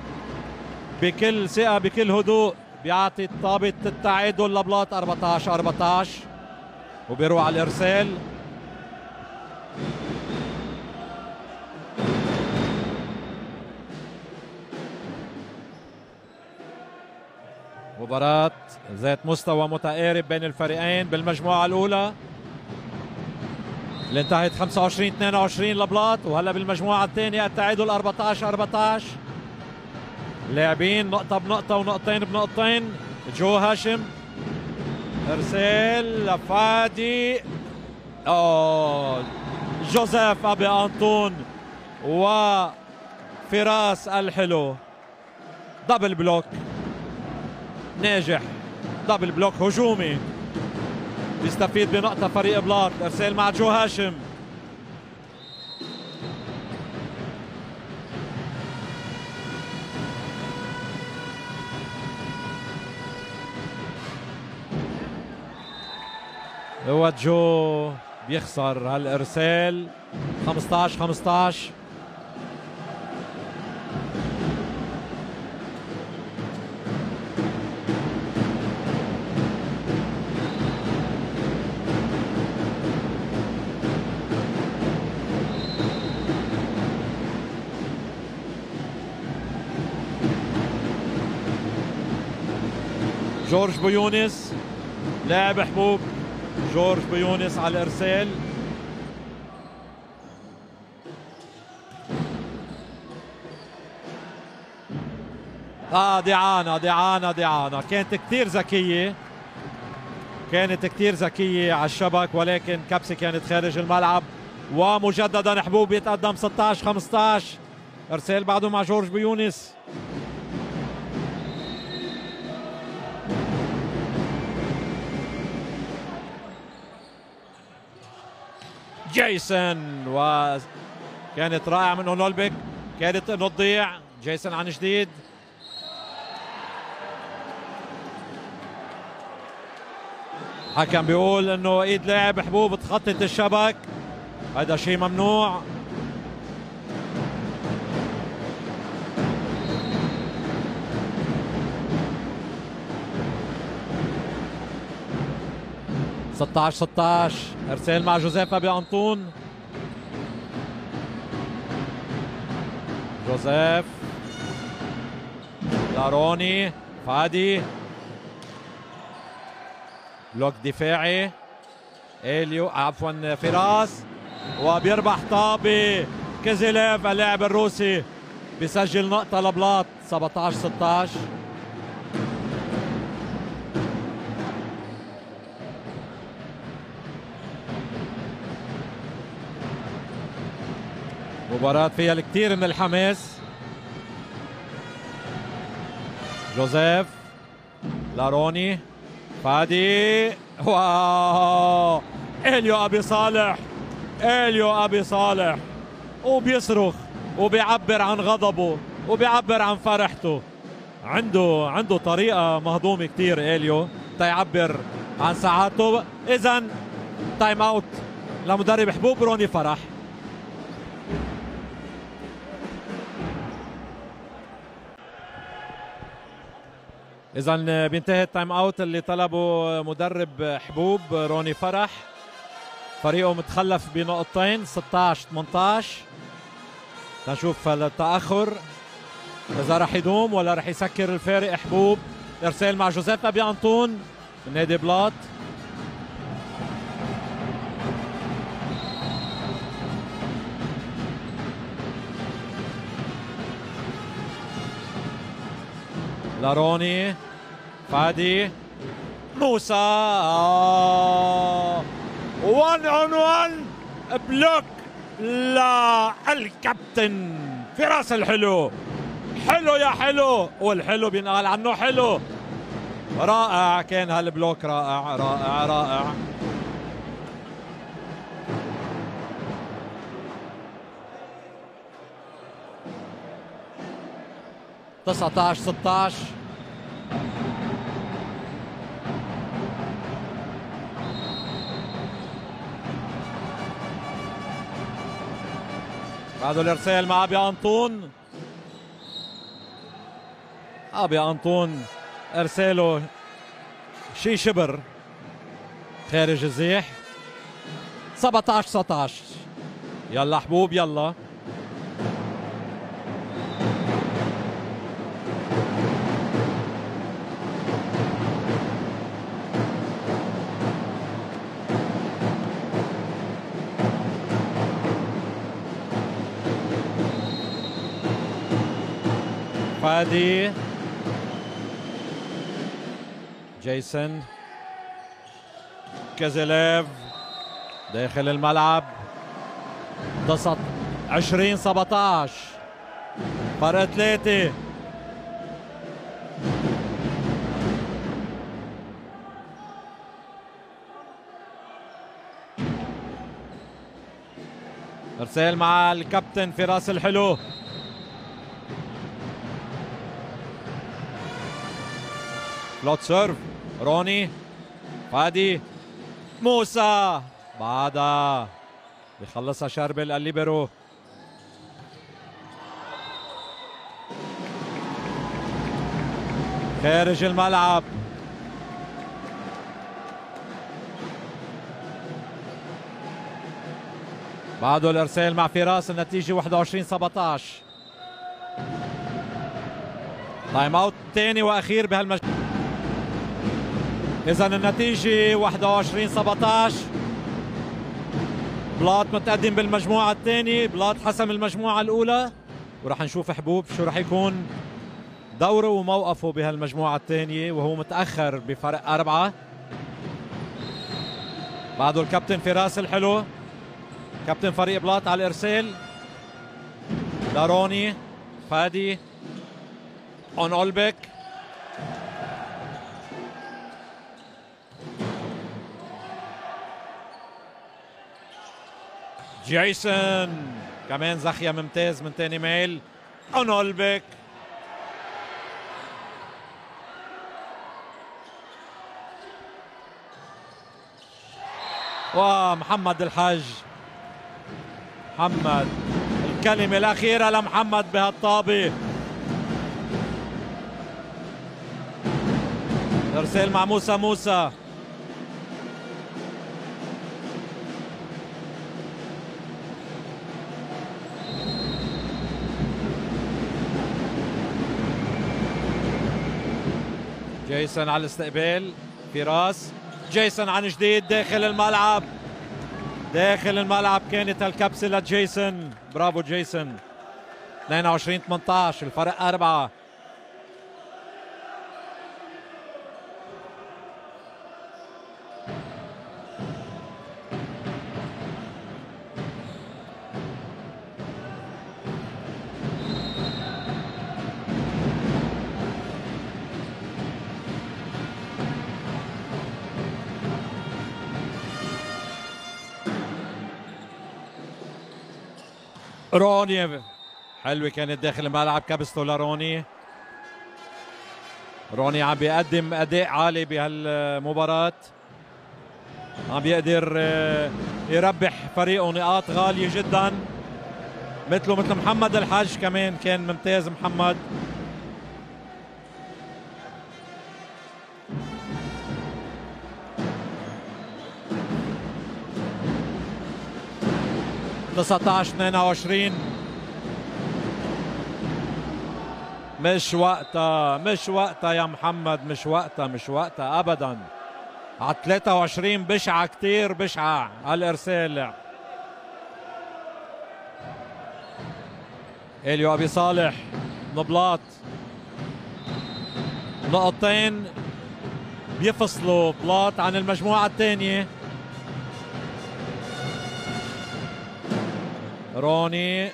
بكل ثقة بكل هدوء بيعطي طابة التعادل لبلاط. 14-14 وبيروح على الارسال. مباراة ذات مستوى متقارب بين الفريقين بالمجموعة الأولى اللي انتهت 25-22 لبلاط، وهلا بالمجموعة الثانية التعادل 14-14. لاعبين نقطة بنقطة ونقطتين بنقطتين. جو هاشم ارسال لفادي. جوزيف ابي انطون وفراس الحلو. دبل بلوك ناجح. دبل بلوك هجومي بيستفيد بنقطة فريق بلاط. ارسال مع جو هاشم. هو جو بيخسر هالارسال. 15-15. جورج بيونس لاعب حبوب، جورج بيونس على الارسال. ديعانا كانت كتير ذكية، كانت كتير ذكية على الشبك، ولكن كبسة كانت خارج الملعب. ومجددا حبوب يتقدم 16-15. ارسال بعده مع جورج بيونس. جيسون، وكانت رائعة من اولولبيك، كانت انه تضيع. جيسون عن جديد، حكم بيقول انه ايد لاعب حبوب تخطط الشبك، هذا شيء ممنوع. ستاش 16. ارسال مع جوزيف ابي انطون. جوزيف لاروني، فادي، بلوك دفاعي. اليو عفوا فراس، وبيربح طابي. كيزيليف اللاعب الروسي بيسجل نقطة لبلاط. 17-16. مباراة فيها الكثير من الحماس. جوزيف لاروني، فادي، واو، اليو ابي صالح وبيصرخ وبيعبر عن غضبه وبيعبر عن فرحته. عنده طريقة مهضومة كتير اليو تيعبر عن سعادته. اذا تايم اوت لمدرب حبوب روني فرح. إذا بينتهي التايم اوت اللي طلبه مدرب حبوب روني فرح. فريقه متخلف بنقطتين، 16-18. نشوف التأخر إذا رح يدوم ولا رح يسكر الفارق حبوب. إرسال مع جوزيف أبي أنطون من نادي بلاط. لاروني، فادي، موسى، 1 on 1 بلوك للكابتن فراس الحلو. حلو يا حلو، والحلو بينقال عنه حلو. رائع كان هالبلوك، رائع رائع رائع. تسعتاش 16. بعده الارسال مع ابي انطون. ابي انطون ارساله شي شبر خارج الزيح. 17 19. يلا حبوب يلا. فادي، جيسون، كيزيليف داخل الملعب. 20 17 فرق 3. ارسال مع الكابتن فراس الحلو. فلوت سيرف، روني، فادي، موسى، بعدها بيخلصها شربل الليبرو. خارج الملعب. بعده الارسال مع فراس. النتيجة 21 17. تايم اوت ثاني واخير بهالمجال. إذا النتيجة 21-17. بلاط متقدم بالمجموعة الثانية، بلاط حسم المجموعة الأولى، ورح نشوف حبوب شو رح يكون دوره وموقفه بهالمجموعة الثانية وهو متأخر بفرق 4. بعده الكابتن فراس الحلو، كابتن فريق بلاط على الإرسال، لاروني، فادي، أونولبك، جيسون كمان زخية ممتاز من تاني ميل، أونولبك، ومحمد الحج. محمد، الكلمة الأخيرة لمحمد بهالطابة. إرسال مع موسى. جيسون على الاستقبال، فراس، جيسون عن جديد داخل الملعب. داخل الملعب كانت الكبسة لجيسون، برافو جيسون. 22-18 الفرق 4. روني حلوة كانت داخل الملعب، كبسته لروني. روني عم بيقدم أداء عالي بهالمباراة، عم بيقدر يربح فريقه نقاط غالية جدا، مثل محمد الحج كمان كان ممتاز. محمد تسعتاش 22. مش وقتها يا محمد، مش وقتها ابدا. على 23 بشعة، كتير بشعة على الارسال. اليو ابي صالح نبلاط، نقطتين بيفصلوا بلاط عن المجموعة الثانية. روني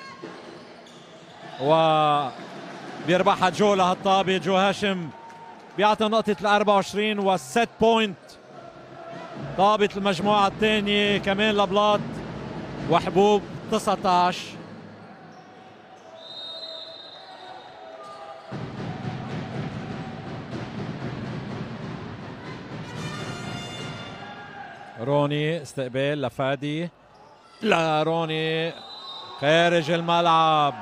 بيربحها جو لهالطابة. جو هاشم بيعطي نقطة ال 24 والست بوينت. طابة المجموعة الثانية كمان لبلاط وحبوب 19. روني استقبال لفادي، روني خارج الملعب.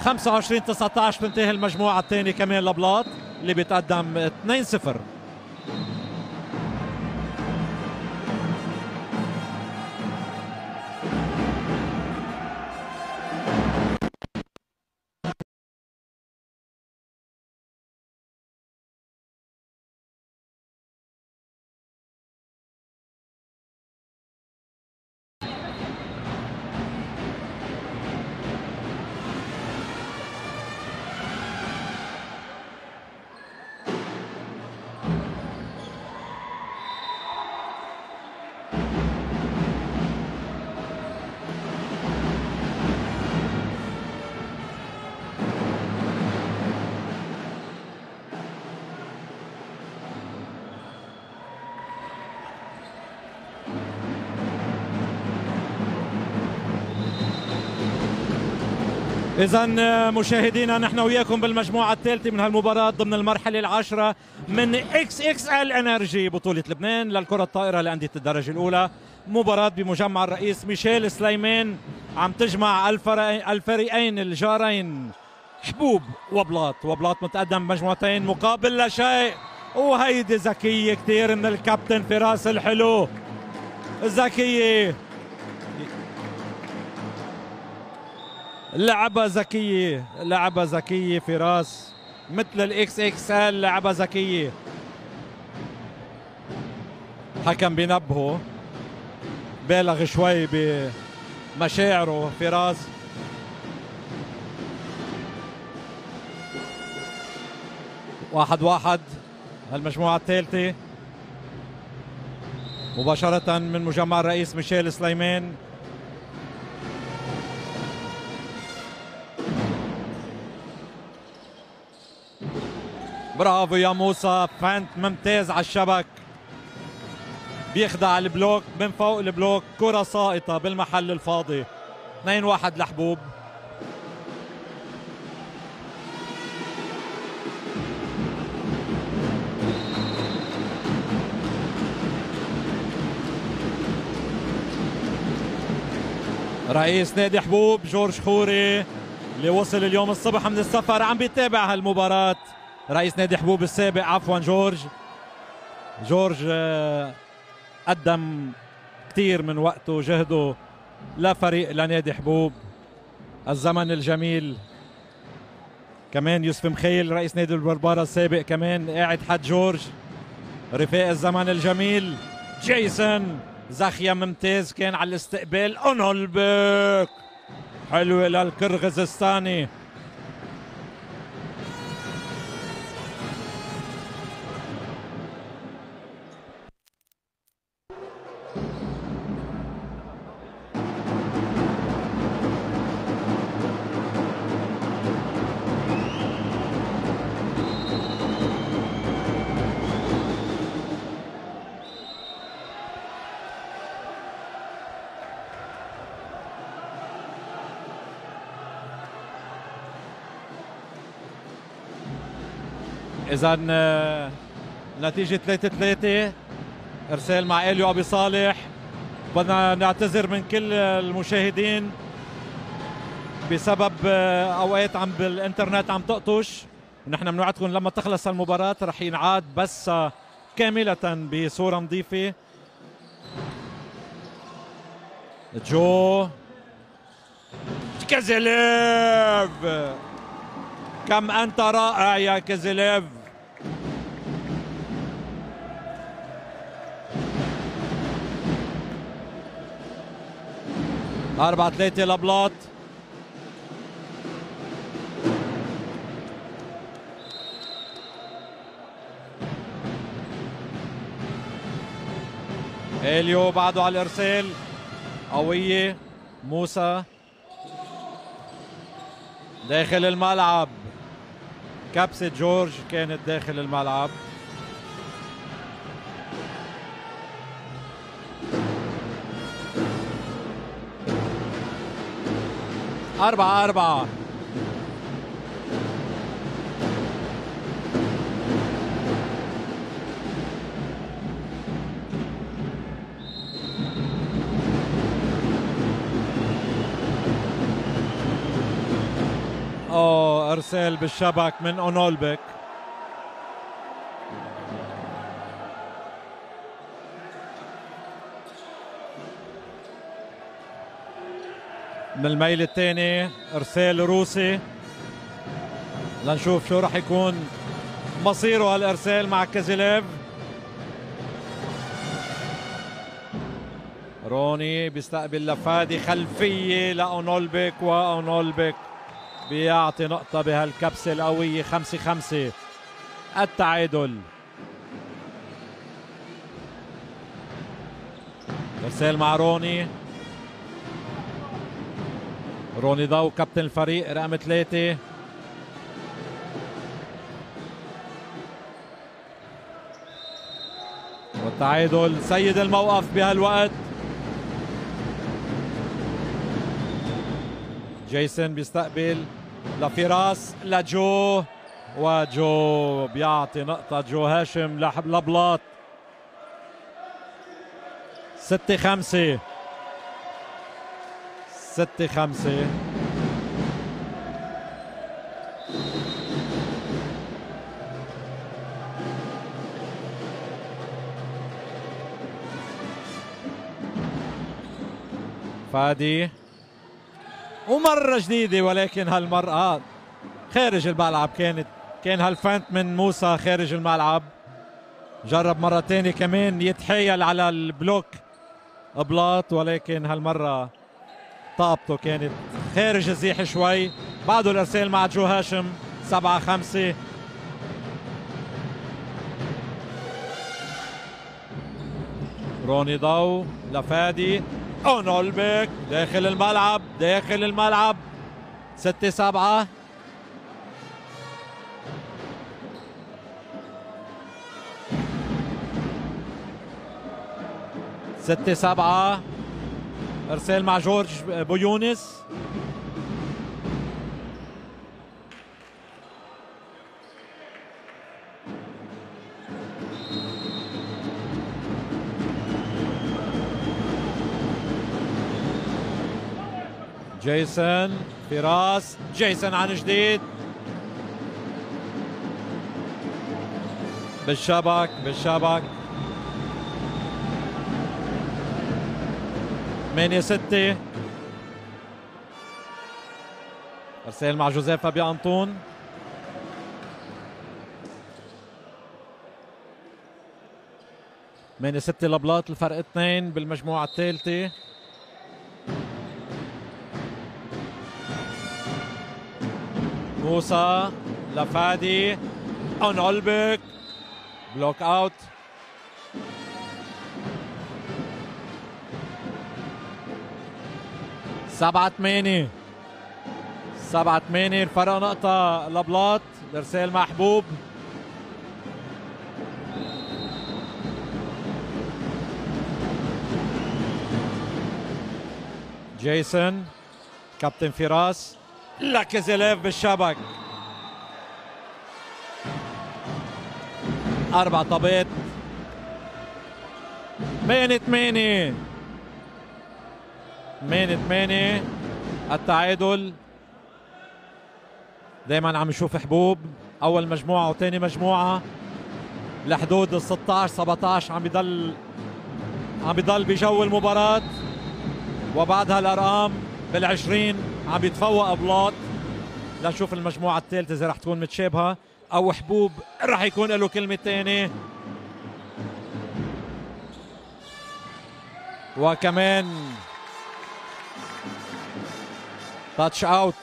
25-19 تنتهي المجموعة الثانية كمان لبلاط اللي بيتقدم 2-0. إذا مشاهدينا نحن وياكم بالمجموعة الثالثة من هالمباراة ضمن المرحلة العاشرة من XXL انرجي بطولة لبنان للكرة الطائرة لأندية الدرجة الأولى. مباراة بمجمع الرئيس ميشيل سليمان عم تجمع الفريقين الجارين حبوب وبلاط. وبلاط متقدم مجموعتين مقابل لا شيء، وهيدي ذكية كثير من الكابتن فراس الحلو. ذكية، لعبة ذكية فراس، مثل الاكس اكس ال، لعبة ذكية. حكم بينبهه، بالغ شوي بمشاعره فراس. واحد واحد المجموعة الثالثة مباشرة من مجمع الرئيس ميشيل سليمان. برافو يا موسى، فانت ممتاز على الشبك، بيخدع البلوك من فوق البلوك، كرة ساقطة بالمحل الفاضي. 2-1 لحبوب. رئيس نادي حبوب جورج خوري اللي وصل اليوم الصبح من السفر عم بيتابع هالمباراة. رئيس نادي حبوب السابق، عفوا جورج قدم كثير من وقته وجهده لفريق لنادي حبوب. الزمن الجميل. كمان يوسف مخيل رئيس نادي البربارة السابق كمان قاعد حد جورج. رفاق الزمن الجميل جيسون زخية ممتاز كان على الاستقبال. اونولبك حلوة للكرغيزستاني. إذا نتيجة 3-3. إرسال مع إليو أبي صالح. بدنا نعتذر من كل المشاهدين بسبب أوقات عم بالإنترنت عم تقطش. ونحن بنوعدكم لما تخلص المباراة رح ينعاد بس كاملة بصورة نظيفة. جو كازيليف، كم أنت رائع يا كازيليف. أربعة 3 لبلاط. إليو بعده على الإرسال قوية. موسى داخل الملعب. كبسة جورج كانت داخل الملعب. أربعة. ارسال بالشبك من اونولبك. من الميل الثاني ارسال روسي. لنشوف شو راح يكون مصيره هالارسال مع كازيليف. روني بيستقبل لفادي خلفيه لاونولبك، واونولبك بيعطي نقطة بهالكبسة القوية. 5-5 التعادل. ارسال مع روني ضو كابتن الفريق رقم 3. والتعادل سيد الموقف بهالوقت. جيسون بيستقبل لفراس لجو، وجو بيعطي نقطة. جو هاشم لبلاط. 6-5. فادي ومرة جديدة، ولكن هالمرة خارج الملعب. كان هالفنت من موسى خارج الملعب. جرب مرة تانية كمان يتحايل على البلوك بلاط، ولكن هالمرة طابته كانت خارج الزيح شوي. بعده الارسال مع جو هاشم 7-5. روني ضو لفادي اونولبيك داخل الملعب، داخل الملعب 6-7. ستة سبعة. ارسال مع جورج بويونس. جيسون فراس، جيسون عن جديد بالشبك بالشبك. 8-6. ارسال مع جوزيف ابي انطون. من 6 لبلاط، الفرق 2 بالمجموعة الثالثة. موسى لفادي اونولبيك بلوك اوت. 7-8. 7-8 الفرق نقطة لبلاط. الارسال مع حبوب. جيسون كابتن فراس لاكيزيليف بالشبك. 4 طابات. 8-8. 8-8 التعادل. دايما عم نشوف حبوب اول مجموعة وثاني مجموعة لحدود ال 16-17 عم بيضل بجو المباراة، وبعدها الارقام بال20 عم بيتفوق بلاط. لنشوف المجموعة الثالثة اذا رح تكون متشابهة او حبوب رح يكون له كلمة ثانية. وكمان تاتش اوت.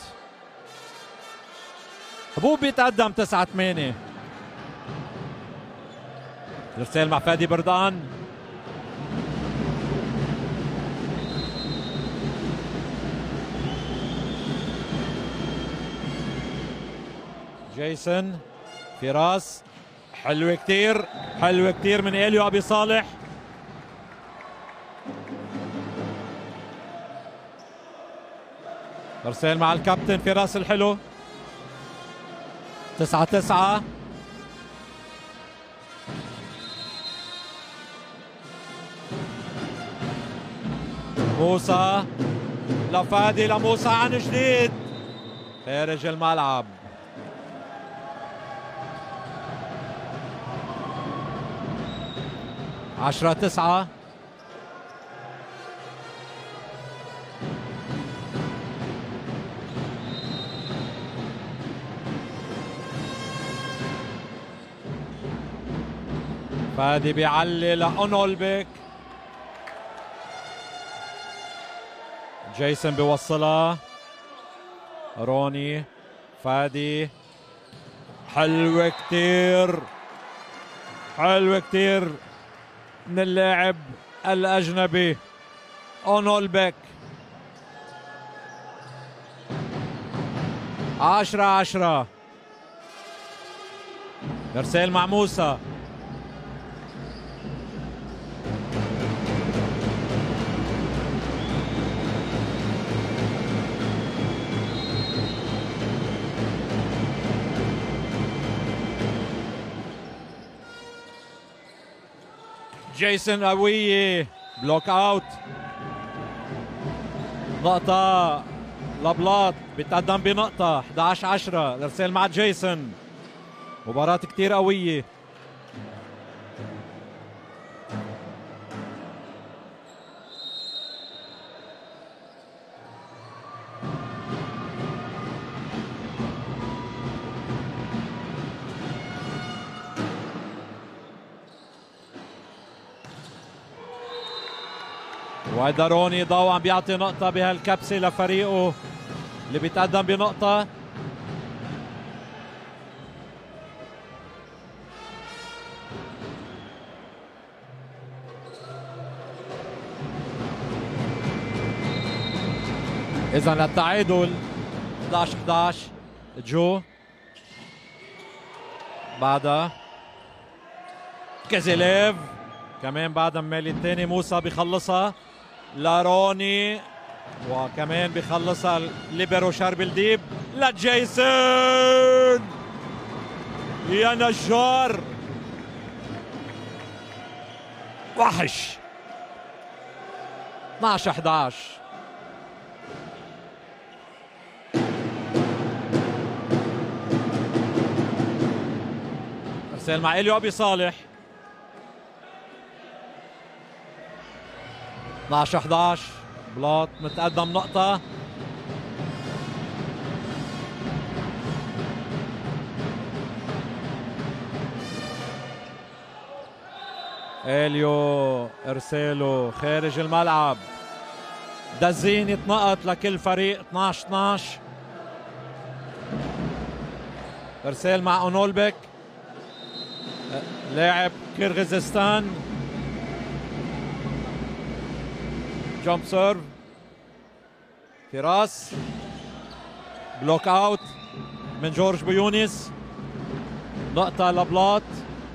حبوب بيتقدم 9-8. الارسال مع فادي بردان. جيسون فراس حلوة كتير، حلوة كتير من إليو أبي صالح. ارسال مع الكابتن فراس الحلو. 9-9. موسى لفادي لموسى عن جديد خارج الملعب. 10-9. فادي بيعلي لأونولبيك. جيسون بيوصلها. روني فادي حلوة كتير، حلوة كتير من اللاعب الأجنبي أونولبيك. 10-10. ارسال مع موسى. جيسون قوية بلوك اوت. نقطة لبلاط بيتقدم بنقطة. 11-10. الارسال مع جيسون. مباراة كتير قوية. وداروني ضو عم بيعطي نقطة بهالكبسة لفريقه اللي بيتقدم بنقطة. إذا للتعادل 11-11. جو بعدها كازيليف كمان بعد مالي الثاني. موسى بيخلصها لاروني وكمان بيخلصها ليبرو شربلديب لجيسون. يا نجار وحش. 12-11. ارسال مع اليو ابي صالح. 12-11. بلاط متقدم نقطة. اليو ارساله خارج الملعب. دزين يتنقط لكل فريق. 12-12. ارسال مع اونولبك لاعب كيرغيزستان. جامب سيرف فراس. بلوك اوت من جورج بيونس. نقطة لبلاط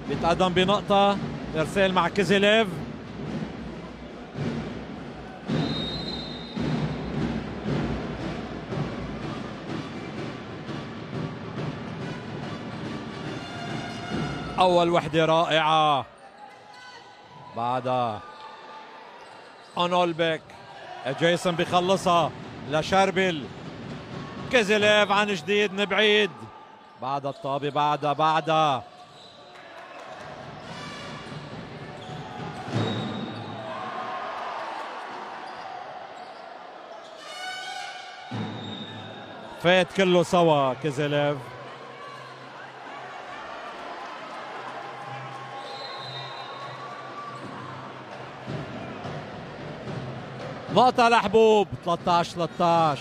بيتقدم بنقطة. ارسال مع كيزيليف. أول وحدة رائعة. بعدها أونولبك. جيسون بيخلصها لشربل. كيزيليف عن جديد من بعيد. بعدها الطابة. بعدها فات كله سوا كيزيليف. نقطة لحبوب. 13-13.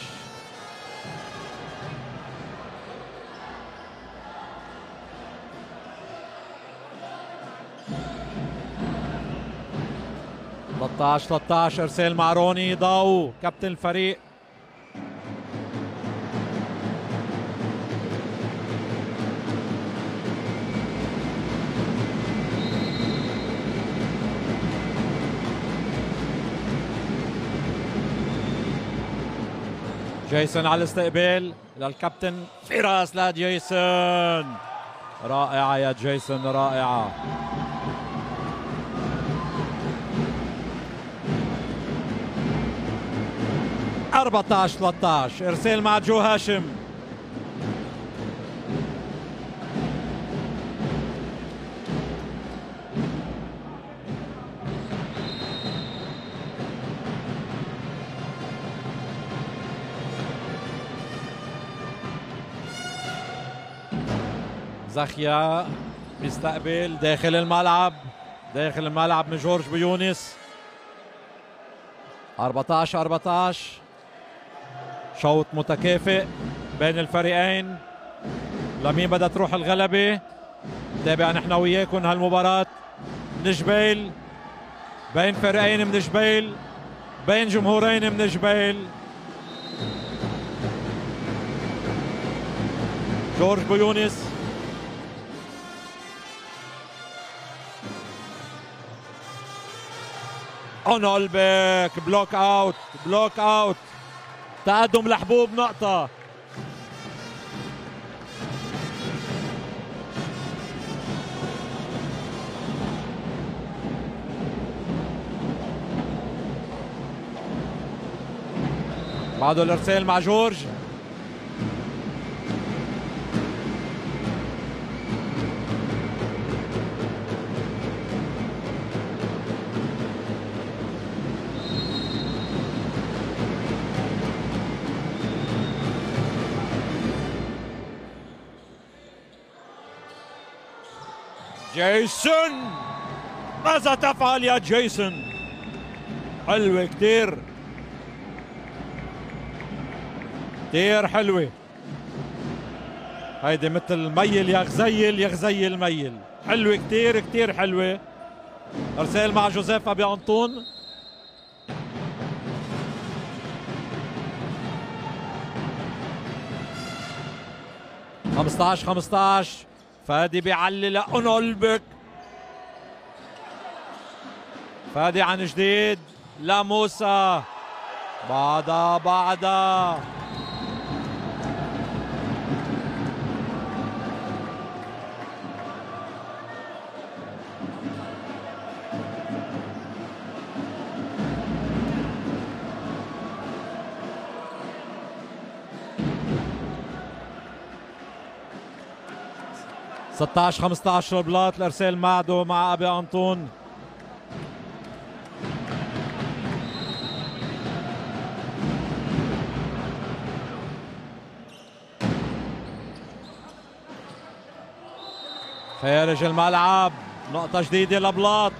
ارسال مع روني ضو كابتن الفريق. جيسون على الاستقبال للكابتن فراس. لجيسون. رائعة يا جيسون رائعة. أربعة 13. ارسال مع جو هاشم. زخيا بيستقبل داخل الملعب من جورج بيونس. 14-14. شوط متكافئ بين الفريقين. لمين بدها تروح الغلبة؟ تابع نحن وياكم هالمباراة من جبيل، بين فريقين من جبيل، بين جمهورين من جبيل. جورج بيونس اونولبك. بلوك اوت. تقدم لحبوب نقطة. بعده الارسال مع جورج. جيسون، ماذا تفعل يا جيسون؟ حلوة كتير كتير حلوة. هيدي مثل ميل يا غزيل يا غزيل ميل. حلوة كتير كتير حلوة. ارسال مع جوزيف ابي انطون. خمسطعش 15. فادي بيعلي لأونولبك. فادي عن جديد لموسى. بعدها 16 15 البلاط. الارسال معدو مع ابي انطون. خارج الملعب. نقطة جديدة لبلاط.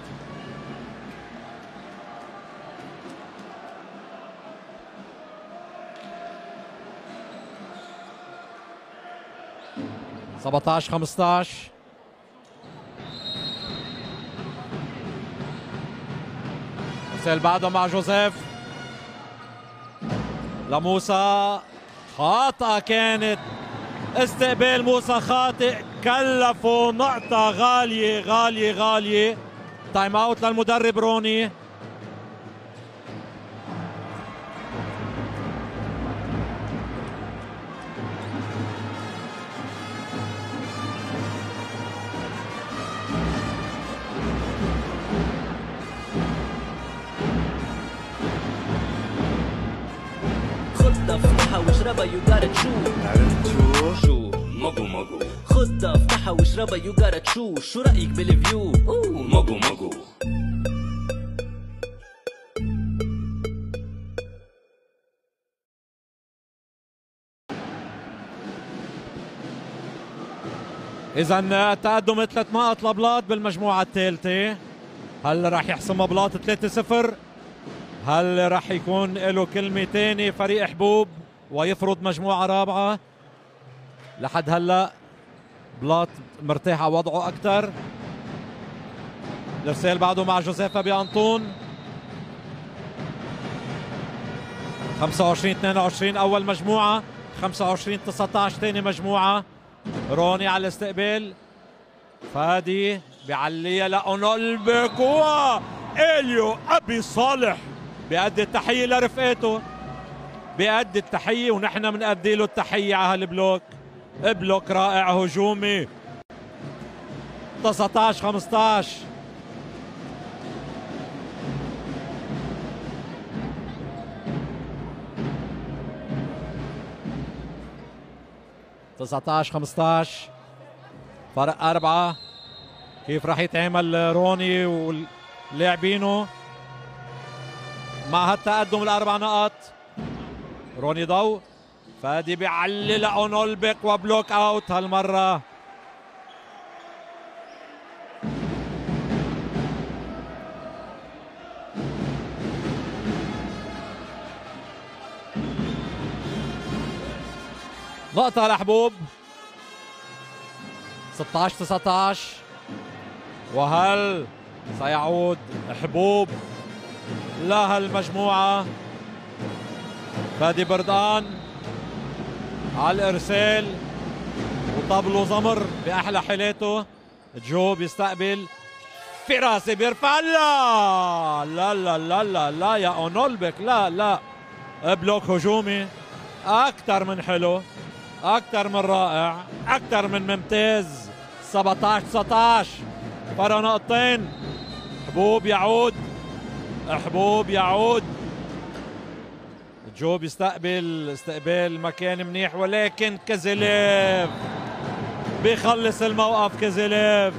سبعتاش 15. ارسال بعده مع جوزيف لموسى. خاطئة كانت. استقبال موسى خاطئ كلفه نقطة غالية غالية غالية. تايم اوت للمدرب روني. خدها افتحها واشربها يو جارا تشو شو ماجو ماجو. خدها افتحها واشربها يو جارا تشو. شو رأيك بالفيو؟ ماجو ماجو. إذا تقدم 3 نقط لبلاط بالمجموعة الثالثة. هل راح يحسمها بلاط 3-0؟ هل راح يكون له كلمة تانية فريق حبوب ويفرض مجموعة رابعة؟ لحد هلا بلاط مرتاح على وضعه أكثر. الارسال بعده مع جوزيف ابي انطون. 25-22 أول مجموعة. 25-19 ثاني مجموعة. روني على الاستقبال. فادي بيعليها لأونولبك. إليو أبي صالح بيأدي التحية لرفقاته. بيأدي التحية ونحن بنأدي له التحية على هالبلوك. بلوك رائع هجومي. 19-15. تسعتاش 15. فرق 4. كيف راح يتعامل روني واللاعبينه مع هالتقدم الأربع نقط؟ روني ضو. فادي بيعلي لأونولبك وبلوك اوت هالمرة. نقطة لحبوب. 16-19. وهل سيعود حبوب لهالمجموعة؟ فادي بردان على الارسال وطبله زمر باحلى حالاته. جو بيستقبل. فراسي بيرفع. لا لا لا لا لا, لا يا اونولبك. لا لا. بلوك هجومي اكثر من حلو. اكثر من رائع. اكثر من ممتاز. 17-19. فرق نقطتين. حبوب يعود. حبوب يعود. جو بيستقبل استقبال مكان منيح ولكن كازيليف بيخلص الموقف. كازيليف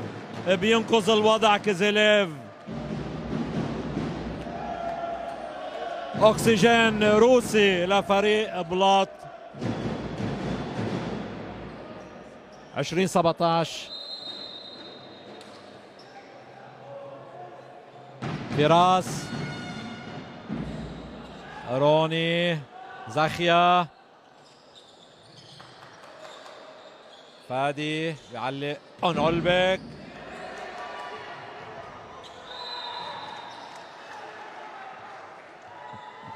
بينقذ الوضع. كازيليف اكسجين روسي لفريق بلاط. 20-17. فراس روني زاخيا فادي بيعلق اونولبك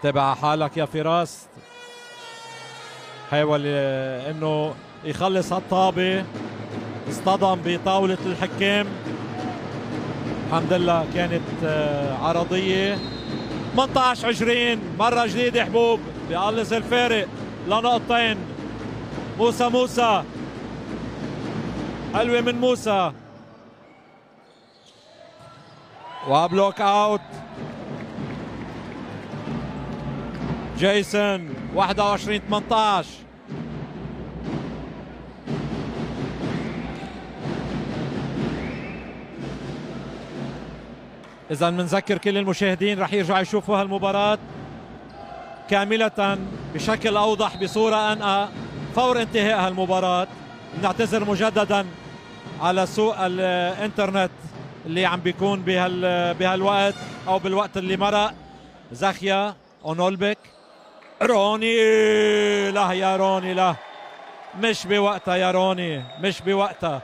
تبع حالك يا فراس. حاول انه يخلص هالطابة، اصطدم بطاولة الحكام. الحمد لله كانت عرضية. 18-20 مرة جديدة حبوب بيقلص الفارق لنقطتين. موسى حلوة من موسى وبلوك اوت. جيسون 21-18. إذا بنذكر كل المشاهدين رح يرجعوا يشوفوا هالمباراة كاملة بشكل أوضح بصورة أنقى فور انتهاء هالمباراة. نعتذر مجددا على سوء الانترنت اللي عم بيكون بهالوقت أو بالوقت اللي مرق. زاخيا اونولبك روني، لا يا روني لا، مش بوقتها يا روني، مش بوقتها.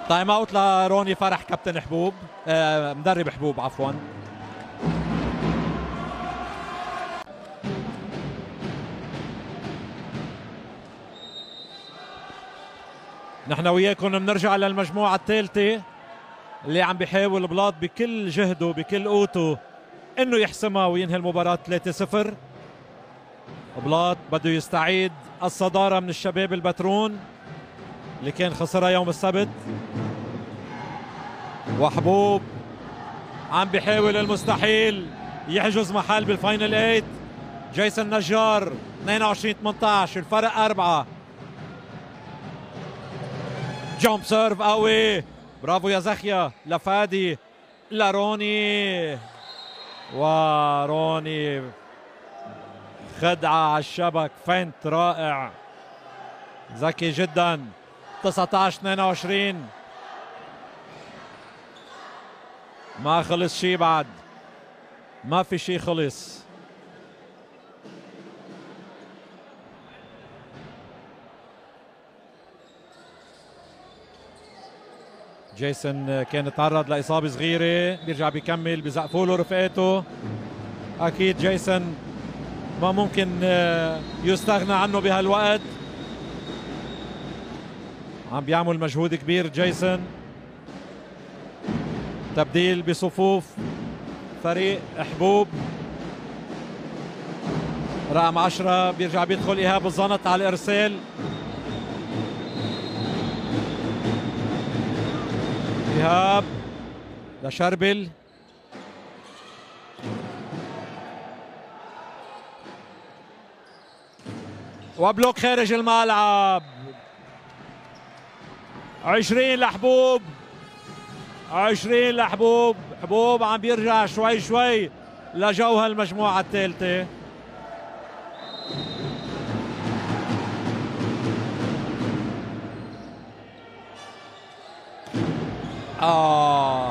تايم اوت لروني فرح كابتن حبوب، مدرب حبوب عفوا. نحن وياكم بنرجع للمجموعة الثالثة اللي عم بيحاول بلاط بكل جهده بكل قوته انه يحسمها وينهي المباراة 3-0. بلاط بده يستعيد الصدارة من الشباب البترون اللي كان خسرها يوم السبت. وحبوب عم بيحاول المستحيل يحجز محل بالفاينل 8. جيسون نجار 22-18 الفرق 4. جامب سيرف قوي، برافو يا زاخيا لفادي لروني، وروني خدعة على الشبك، فنت رائع ذكي جدا. 19-22 ما خلص شي بعد، ما في شي خلص. جيسون كان تعرض لإصابة صغيرة، بيرجع بيكمل، بيزقفوا له رفقاته. أكيد جيسون ما ممكن يستغنى عنه بهالوقت، عم بيعمل مجهود كبير جيسون. تبديل بصفوف فريق حبوب. رقم 10 بيرجع بيدخل إيهاب الزنط على الإرسال. إيهاب لشربل، وبلوك خارج الملعب. 20 لحبوب، 20 لحبوب. حبوب عم بيرجع شوي شوي لجو هالمجموعة الثالثة.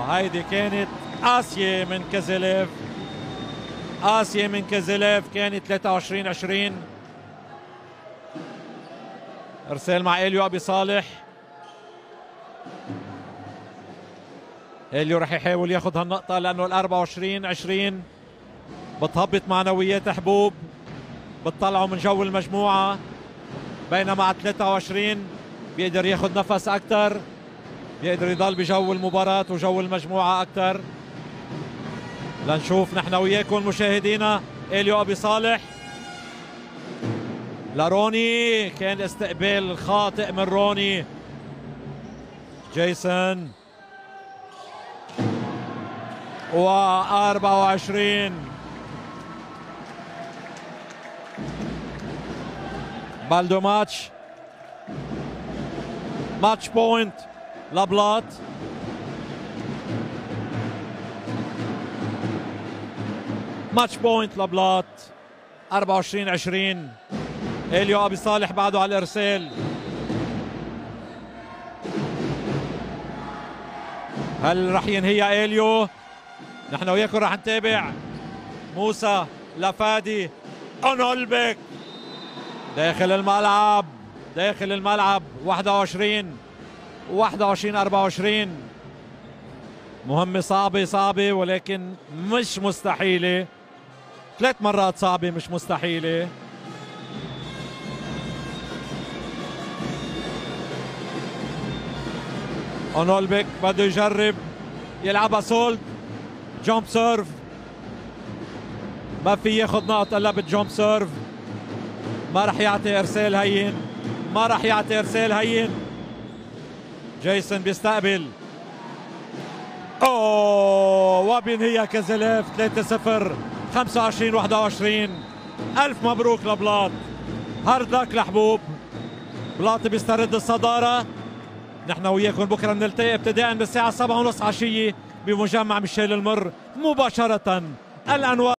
هيدي كانت قاسية من كازيليف، قاسية من كازيليف، كانت 23-20. ارسال مع إليو أبي صالح. إليو رح يحاول ياخذ هالنقطة لأنه 24-20 بتهبط معنويات حبوب، بتطلعوا من جو المجموعة، بينما على 23 بيقدر ياخذ نفس أكثر، بيقدر يضل بجو المباراة وجو المجموعة أكثر. لنشوف نحن وياكم مشاهدينا. إليو أبي صالح لروني، كان استقبال خاطئ من روني. جيسون 24 بالدو ماتش بوينت لبلاط. ماتش بوينت لبلاط 24-20. إليو أبي صالح بعده على الإرسال. هل رح ينهيها إليو؟ نحن وياكم راح نتابع. موسى لفادي أونولبيك داخل الملعب، داخل الملعب. 21 24. مهمة صعبة ولكن مش مستحيلة. 3 مرات صعبة مش مستحيلة. أونولبيك بده يجرب يلعبها سولد جومب سيرف، ما في ياخذ نقط الا بالجومب سيرف. ما رح يعطي ارسال هين، ما رح يعطي ارسال هين. جيسون بيستقبل وبينهيها كازيليف. 3-0 25-21. الف مبروك لبلاط. هارد لك لحبوب. بلاط بيسترد الصدارة. نحن وياكم بكره بنلتقي ابتداء بالساعة 7:30 عشية بمجمع ميشيل المر مباشرة. الأنوار